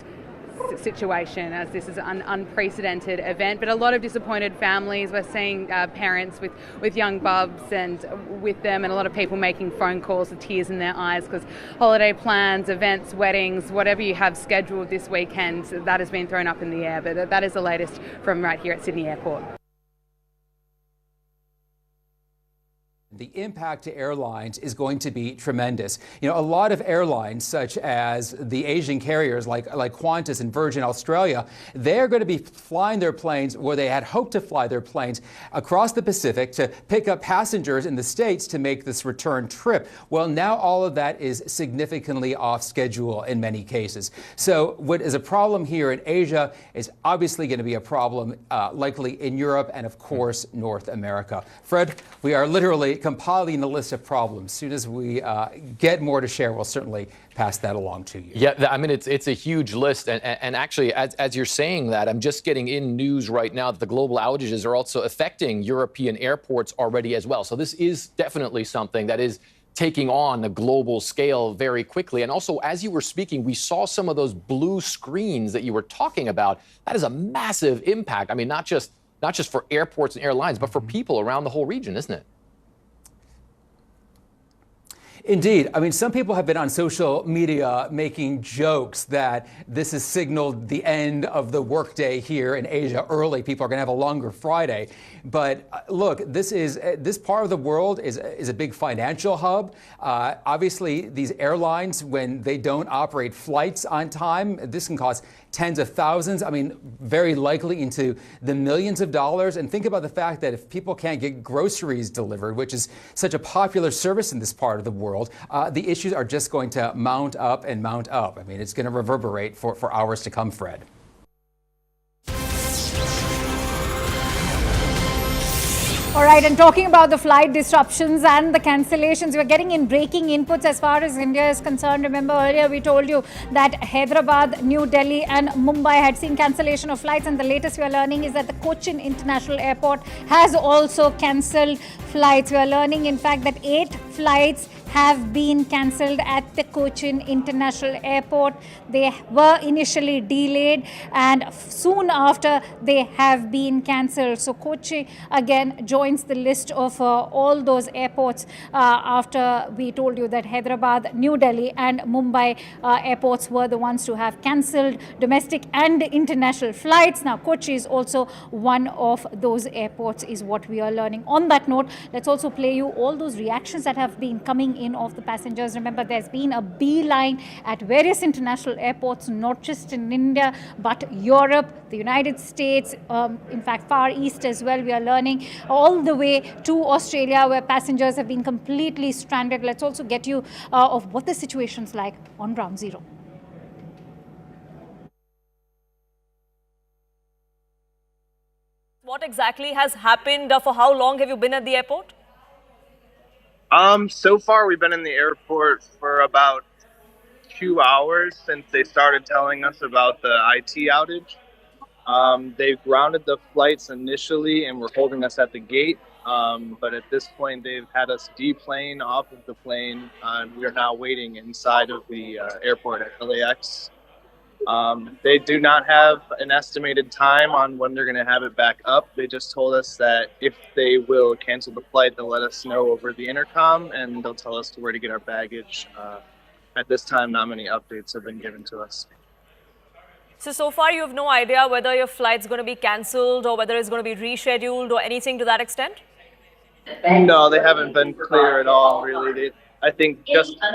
situation, as this is an unprecedented event. But a lot of disappointed families. We're seeing parents with young bubs and with them, and a lot of people making phone calls with tears in their eyes because holiday plans, events, weddings, whatever you have scheduled this weekend, that has been thrown up in the air. But that is the latest from right here at Sydney Airport. The impact to airlines is going to be tremendous. You know, a lot of airlines, such as the Asian carriers like Qantas and Virgin Australia, they're going to be flying their planes, or they had hoped to fly their planes across the Pacific to pick up passengers in the States to make this return trip. Well, now all of that is significantly off schedule in many cases. So what is a problem here in Asia is obviously going to be a problem likely in Europe and, of course, North America. Fred, we are literally compiling the list of problems. As soon as we get more to share, we'll certainly pass that along to you. Yeah, I mean, it's a huge list. And actually, as you're saying that, I'm just getting in news right now that the global outages are also affecting European airports already as well. So this is definitely something that is taking on a global scale very quickly. And also, as you were speaking, we saw some of those blue screens that you were talking about. That is a massive impact. I mean, not just for airports and airlines, but for people around the whole region, isn't it? Indeed. I mean, some people have been on social media making jokes that this has signaled the end of the workday here in Asia early. People are going to have a longer Friday. But look, this part of the world is a big financial hub. Obviously, these airlines, when they don't operate flights on time, this can cost tens of thousands. I mean, very likely into the millions of dollars. And think about the fact that if people can't get groceries delivered, which is such a popular service in this part of the world, the issues are just going to mount up and mount up. I mean, it's going to reverberate for hours to come, Fred. All right, and talking about the flight disruptions and the cancellations, we're getting in breaking inputs as far as India is concerned. Remember earlier we told you that Hyderabad, New Delhi and Mumbai had seen cancellation of flights, and the latest we are learning is that the Cochin International Airport has also cancelled flights. We are learning, in fact, that 8 flights have been cancelled at the Cochin International Airport. They were initially delayed and soon after they have been cancelled. So Kochi again joins the list of all those airports after we told you that Hyderabad, New Delhi and Mumbai airports were the ones to have cancelled domestic and international flights. Now Kochi is also one of those airports, is what we are learning. On that note, let's also play you all those reactions that have been coming in of the passengers. Remember, there's been a beeline at various international airports, not just in India, but Europe, the United States, in fact, Far East as well. We are learning all the way to Australia, where passengers have been completely stranded. Let's also get you of what the situation's like on Ground Zero. What exactly has happened? For how long have you been at the airport? So far we've been in the airport for about 2 hours since they started telling us about the IT outage. They've grounded the flights initially and were holding us at the gate. But at this point they've had us deplane off of the plane, and we are now waiting inside of the airport at LAX. They do not have an estimated time on when they're going to have it back up. They just told us that if they will cancel the flight, they'll let us know over the intercom, and they'll tell us where to get our baggage. At this time, not many updates have been given to us. So far you have no idea whether your flight's going to be cancelled or whether it's going to be rescheduled or anything to that extent? No, they haven't been clear at all, really. I think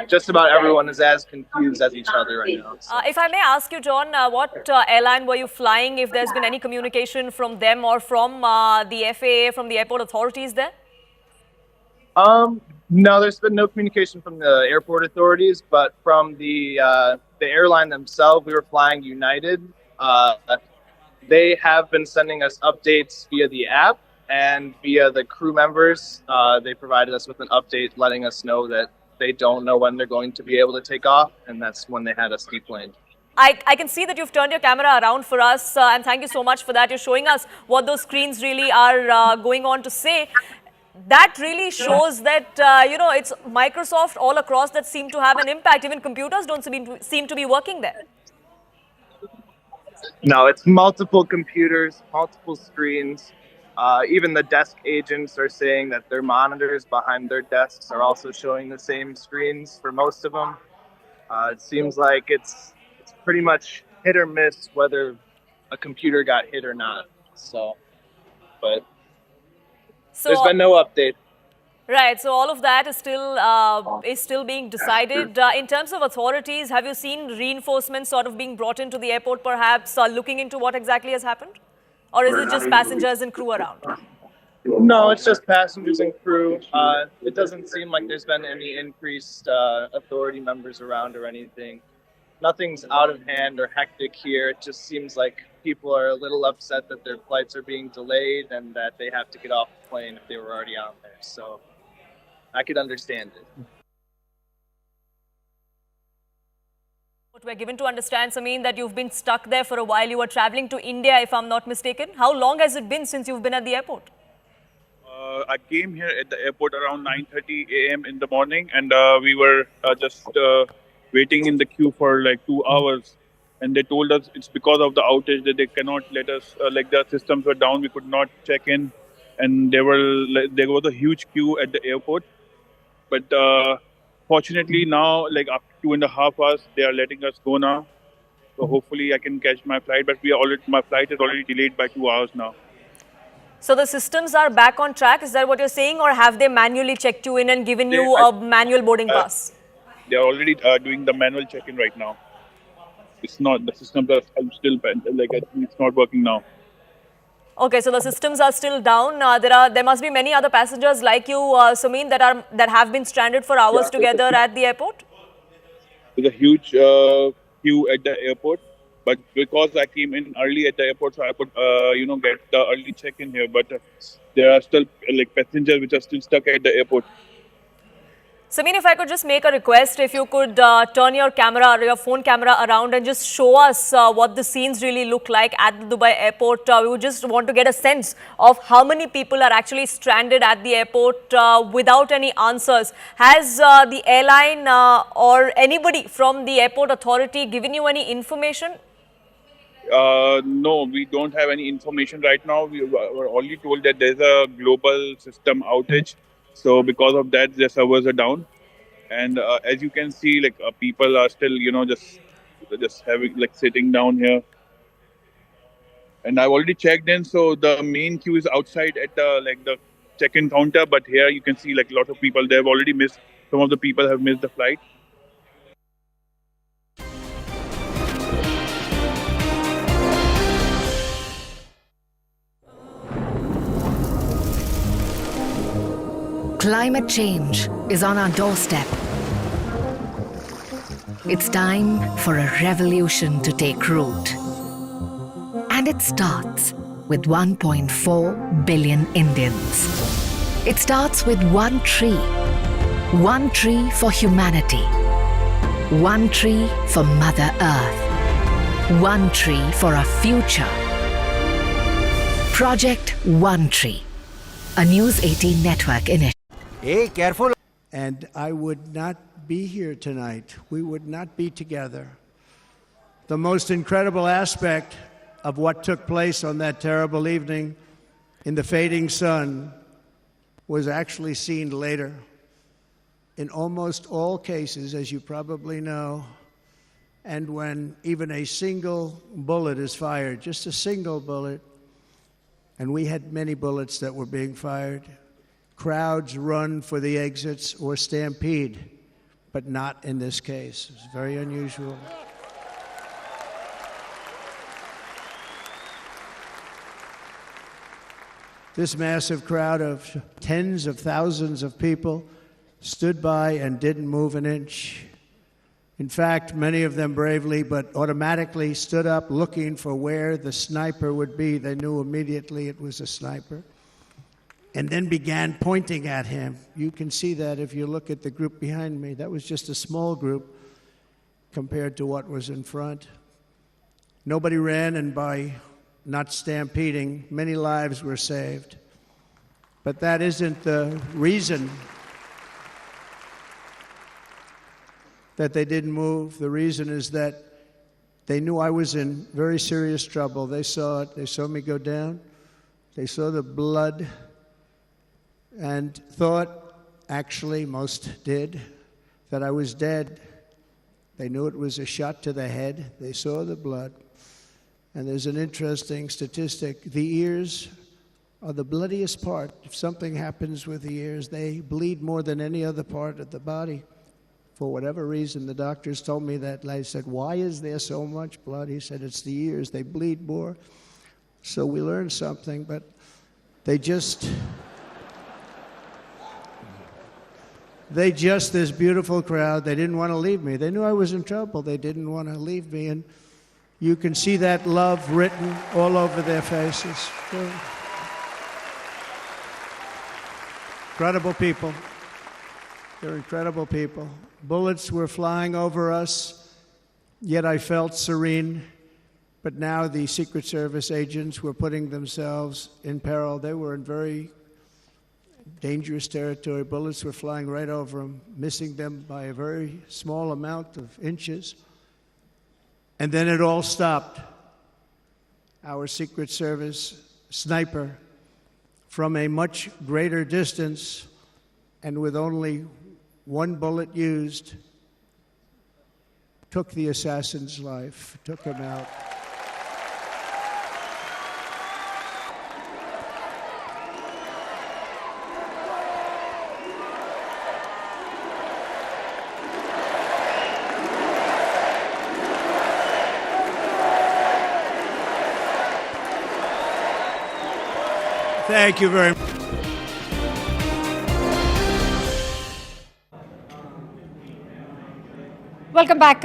just about everyone is as confused as each other right now. So. If I may ask you, John, what airline were you flying, if there's been any communication from them or from the FAA, from the airport authorities there? No, there's been no communication from the airport authorities, but from the airline themselves, we were flying United. They have been sending us updates via the app and via the crew members. They provided us with an update letting us know that they don't know when they're going to be able to take off, and that's when they had us deplaned. I can see that you've turned your camera around for us, and thank you so much for that. You're showing us what those screens really are going on to say. That really shows that, it's Microsoft all across that seem to have an impact. Even computers don't seem to be working there. No, it's multiple computers, multiple screens. Even the desk agents are saying that their monitors behind their desks are also showing the same screens for most of them. It seems like it's pretty much hit or miss whether a computer got hit or not. But there's been no update. Right, so all of that is still being decided. In terms of authorities, have you seen reinforcements sort of being brought into the airport, perhaps looking into what exactly has happened? Or is it just passengers and crew around? No, it's just passengers and crew. It doesn't seem like there's been any increased authority members around or anything. Nothing's out of hand or hectic here. It just seems like people are a little upset that their flights are being delayed and that they have to get off the plane if they were already on there. So I could understand it. What we're given to understand, Samin, that you've been stuck there for a while. You were traveling to India, if I'm not mistaken. How long has it been since you've been at the airport? I came here at the airport around 9:30 a.m. in the morning, and we were just waiting in the queue for like 2 hours. And they told us it's because of the outage that they cannot let us, like the systems were down, we could not check in. And there was a huge queue at the airport. But fortunately now, like after 2.5 hours, they are letting us go now. So hopefully I can catch my flight, but my flight is already delayed by 2 hours now. So the systems are back on track, is that what you're saying, or have they manually checked you in and given you a manual boarding pass? They are already doing the manual check-in right now. It's not, the systems are still, like it's not working now. Okay, so the systems are still down. There must be many other passengers like you, Samin, that have been stranded for hours together at the airport? There's a huge queue at the airport. But because I came in early at the airport, so I could, get the early check-in here. But there are still like passengers which are still stuck at the airport. Samin, if I could just make a request, if you could turn your camera or your phone camera around and just show us what the scenes really look like at the Dubai airport. We would just want to get a sense of how many people are actually stranded at the airport without any answers. Has the airline or anybody from the airport authority given you any information? No, we don't have any information right now. We were only told that there's a global system outage. So because of that, the servers are down. And as you can see, like people are still, just having like sitting down here. And I've already checked in. So the main queue is outside at the check-in counter. But here you can see like a lot of people. They've already missed. Some of the people have missed the flight. Climate change is on our doorstep. It's time for a revolution to take root. And it starts with 1.4 billion Indians. It starts with one tree. One tree for humanity. One tree for Mother Earth. One tree for our future. Project One Tree, a News 18 network initiative. Hey, careful. And I would not be here tonight. We would not be together. The most incredible aspect of what took place on that terrible evening in the fading sun was actually seen later. In almost all cases, as you probably know, and when even a single bullet is fired, just a single bullet, and we had many bullets that were being fired, crowds run for the exits or stampede, but not in this case. It's very unusual. This massive crowd of tens of thousands of people stood by and didn't move an inch. In fact, many of them bravely but automatically stood up looking for where the sniper would be. They knew immediately it was a sniper. And then began pointing at him. You can see that if you look at the group behind me. That was just a small group compared to what was in front. nobody ran, and by not stampeding, many lives were saved. But that isn't the reason that they didn't move. The reason is that they knew I was in very serious trouble. They saw it. They saw me go down. They saw the blood and thought, actually, most did, that I was dead. They knew it was a shot to the head. They saw the blood. And there's an interesting statistic. The ears are the bloodiest part. If something happens with the ears, they bleed more than any other part of the body. For whatever reason, the doctors told me that. I said, why is there so much blood? He said, it's the ears. They bleed more. So we learned something, but they just, this beautiful crowd, they didn't want to leave me. They knew I was in trouble. They didn't want to leave me. And you can see that love written all over their faces. Incredible people. They're incredible people. Bullets were flying over us, yet I felt serene. But now the Secret Service agents were putting themselves in peril. They were in very dangerous territory. Bullets were flying right over them, missing them by a very small amount of inches. And then it all stopped. Our Secret Service sniper, from a much greater distance and with only one bullet used, took the assassin's life, took him out. Thank you very much. Welcome back.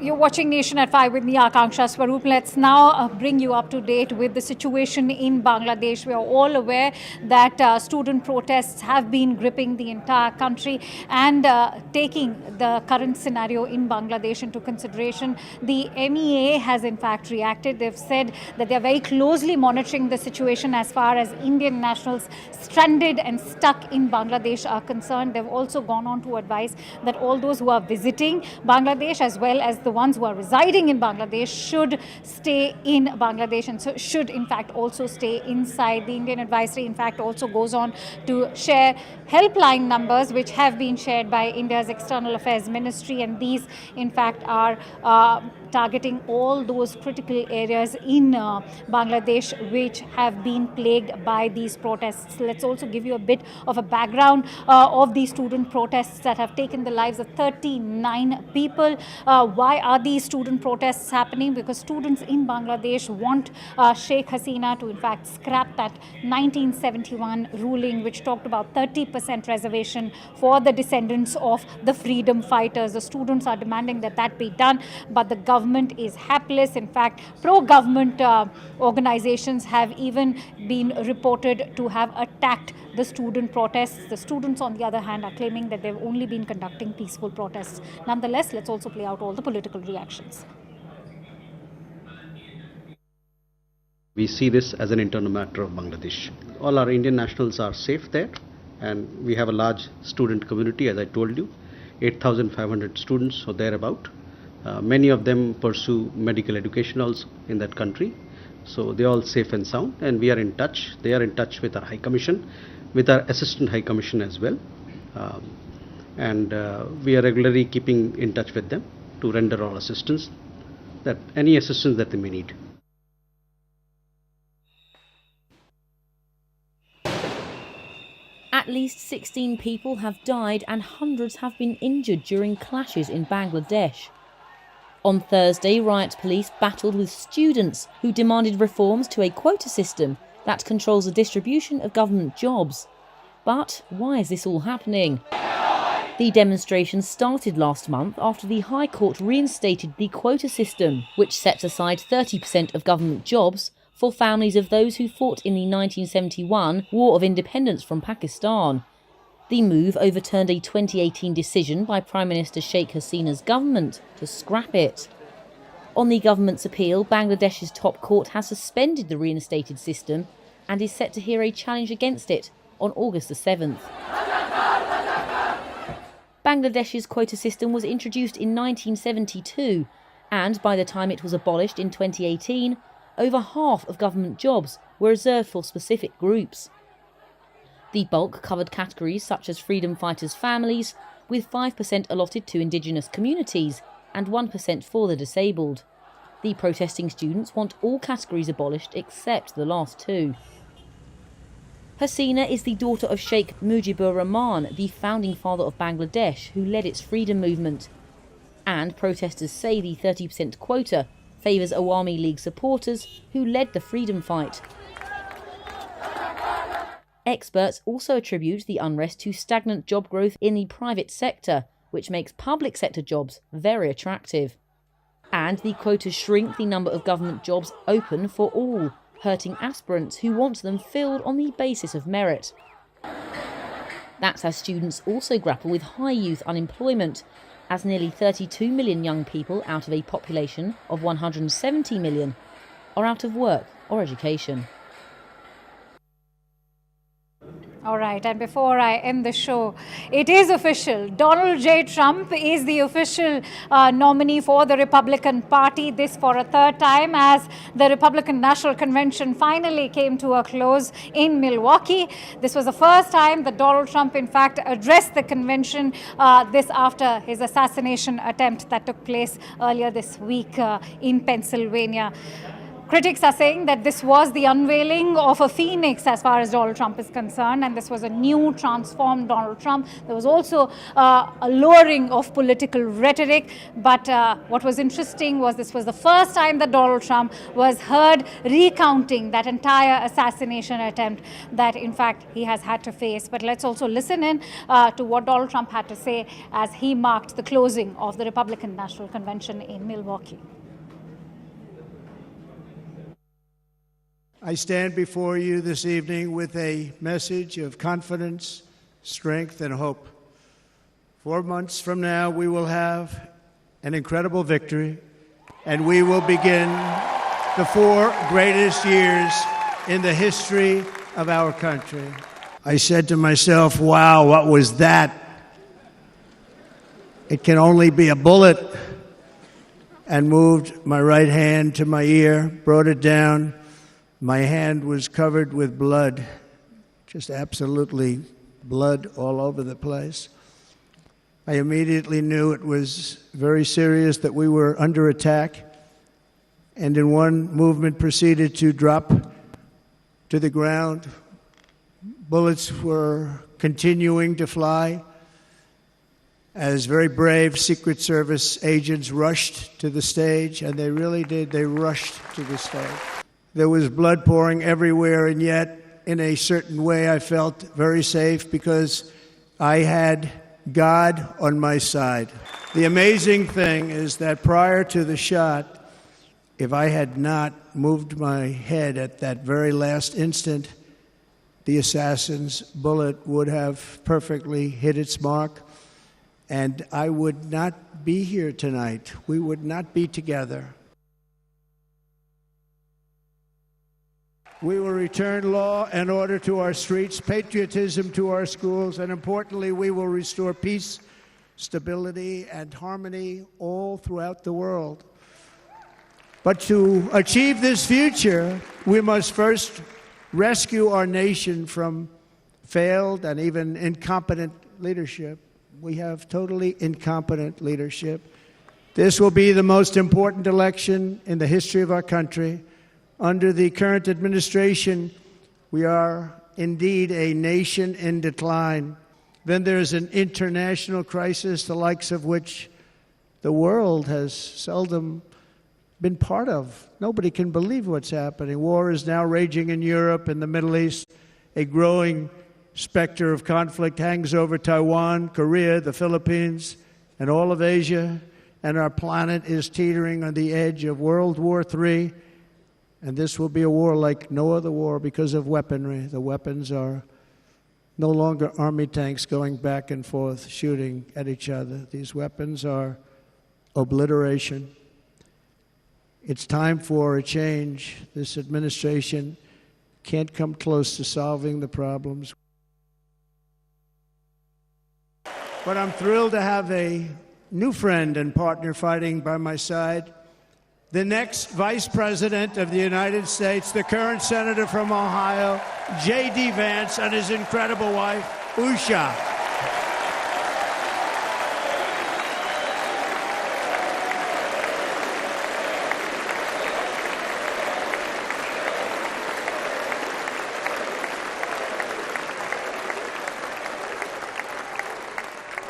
You're watching Nation at 5 with me, Akanksha Swaroop. Let's now bring you up to date with the situation in Bangladesh. We are all aware that student protests have been gripping the entire country, and taking the current scenario in Bangladesh into consideration, the MEA has in fact reacted. They've said that they're very closely monitoring the situation as far as Indian nationals stranded and stuck in Bangladesh are concerned. They've also gone on to advise that all those who are visiting Bangladesh, as well as the ones who are residing in Bangladesh, should stay in Bangladesh, and so should in fact also stay inside. The Indian advisory in fact also goes on to share helpline numbers which have been shared by India's External Affairs Ministry, and these in fact are targeting all those critical areas in Bangladesh which have been plagued by these protests. Let's also give you a bit of a background of these student protests that have taken the lives of 39 people. Why are these student protests happening? Because students in Bangladesh want Sheikh Hasina to in fact scrap that 1971 ruling which talked about 30% reservation for the descendants of the freedom fighters. The students are demanding that that be done, but the government is hapless. In fact, pro-government organizations have even been reported to have attacked the student protests. The students, on the other hand, are claiming that they've only been conducting peaceful protests. Nonetheless, let's also play out all the political reactions. We see this as an internal matter of Bangladesh. All our Indian nationals are safe there, and we have a large student community, as I told you, 8,500 students or thereabout. Many of them pursue medical education also in that country. So they are all safe and sound, and we are in touch. They are in touch with our High Commission, with our Assistant High Commission as well. And we are regularly keeping in touch with them to render all assistance, any assistance that they may need. At least 16 people have died and hundreds have been injured during clashes in Bangladesh. On Thursday, riot police battled with students who demanded reforms to a quota system that controls the distribution of government jobs. But why is this all happening? The demonstration started last month after the High Court reinstated the quota system, which sets aside 30% of government jobs for families of those who fought in the 1971 War of Independence from Pakistan. The move overturned a 2018 decision by Prime Minister Sheikh Hasina's government to scrap it. On the government's appeal, Bangladesh's top court has suspended the reinstated system and is set to hear a challenge against it on August the 7th. Bangladesh's quota system was introduced in 1972, and by the time it was abolished in 2018, over half of government jobs were reserved for specific groups. The bulk covered categories such as freedom fighters' families, with 5% allotted to indigenous communities and 1% for the disabled. The protesting students want all categories abolished except the last two. Hasina is the daughter of Sheikh Mujibur Rahman, the founding father of Bangladesh, who led its freedom movement. And protesters say the 30% quota favours Awami League supporters who led the freedom fight. Experts also attribute the unrest to stagnant job growth in the private sector, which makes public sector jobs very attractive. And the quotas shrink the number of government jobs open for all, hurting aspirants who want them filled on the basis of merit. That's as students also grapple with high youth unemployment, as nearly 32 million young people out of a population of 170 million are out of work or education. All right, and before I end the show, it is official. Donald J. Trump is the official nominee for the Republican Party, this for a third time, as the Republican National Convention finally came to a close in Milwaukee. This was the first time that Donald Trump, in fact, addressed the convention, this after his assassination attempt that took place earlier this week in Pennsylvania. Critics are saying that this was the unveiling of a phoenix as far as Donald Trump is concerned, and this was a new, transformed Donald Trump. There was also a lowering of political rhetoric, but what was interesting was this was the first time that Donald Trump was heard recounting that entire assassination attempt that, in fact, he has had to face. But let's also listen in to what Donald Trump had to say as he marked the closing of the Republican National Convention in Milwaukee. I stand before you this evening with a message of confidence, strength, and hope. 4 months from now, we will have an incredible victory, and we will begin the 4 greatest years in the history of our country. I said to myself, wow, what was that? It can only be a bullet. And moved my right hand to my ear, brought it down. My hand was covered with blood, just absolutely blood all over the place. I immediately knew it was very serious, that we were under attack, and in one movement proceeded to drop to the ground. Bullets were continuing to fly as very brave Secret Service agents rushed to the stage, and they really did. They rushed to the stage. There was blood pouring everywhere, and yet, in a certain way, I felt very safe because I had God on my side. The amazing thing is that prior to the shot, if I had not moved my head at that very last instant, the assassin's bullet would have perfectly hit its mark, and I would not be here tonight. We would not be together. We will return law and order to our streets, patriotism to our schools, and importantly, we will restore peace, stability, and harmony all throughout the world. But to achieve this future, we must first rescue our nation from failed and even incompetent leadership. We have totally incompetent leadership. This will be the most important election in the history of our country. Under the current administration, we are indeed a nation in decline. Then there's an international crisis, the likes of which the world has seldom been part of. Nobody can believe what's happening. War is now raging in Europe and the Middle East. A growing specter of conflict hangs over Taiwan, Korea, the Philippines, and all of Asia. And our planet is teetering on the edge of World War III. And this will be a war like no other war because of weaponry. The weapons are no longer army tanks going back and forth shooting at each other. These weapons are obliteration. It's time for a change. This administration can't come close to solving the problems. But I'm thrilled to have a new friend and partner fighting by my side. The next Vice President of the United States, the current Senator from Ohio, J.D. Vance, and his incredible wife, Usha.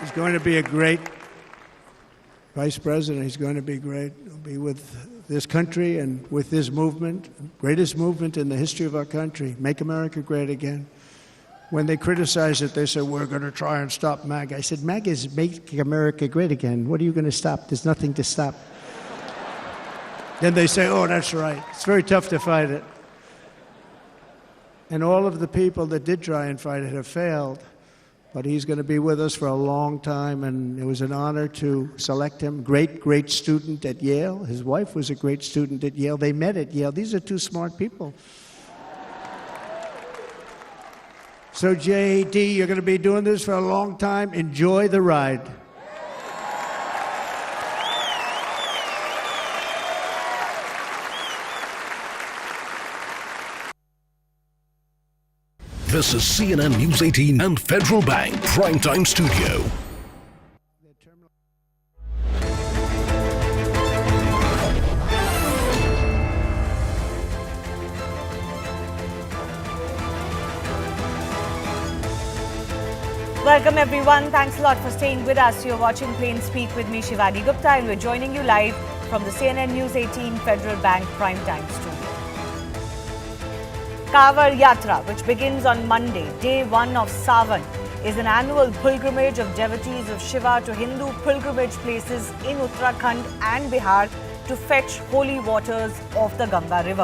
He's going to be a great Vice President. He's going to be great. He'll be with this country and with this movement, greatest movement in the history of our country, Make America Great Again. When they criticize it, they say, we're going to try and stop MAGA. I said, MAGA is Make America Great Again. What are you going to stop? There's nothing to stop. Then they say, oh, that's right. It's very tough to fight it. And all of the people that did try and fight it have failed. But he's going to be with us for a long time, and it was an honor to select him. Great student at Yale. His wife was a great student at Yale. They met at Yale. These are two smart people. So, J.D., you're going to be doing this for a long time. Enjoy the ride. This is CNN News 18 and Federal Bank Primetime Studio. Welcome everyone. Thanks a lot for staying with us. You're watching Plain Speak with me, Shivani Gupta, and we're joining you live from the CNN News 18 Federal Bank Primetime Studio. Kanwar Yatra, which begins on Monday, day 1 of Sawan, is an annual pilgrimage of devotees of Shiva to Hindu pilgrimage places in Uttarakhand and Bihar to fetch holy waters of the Ganga river.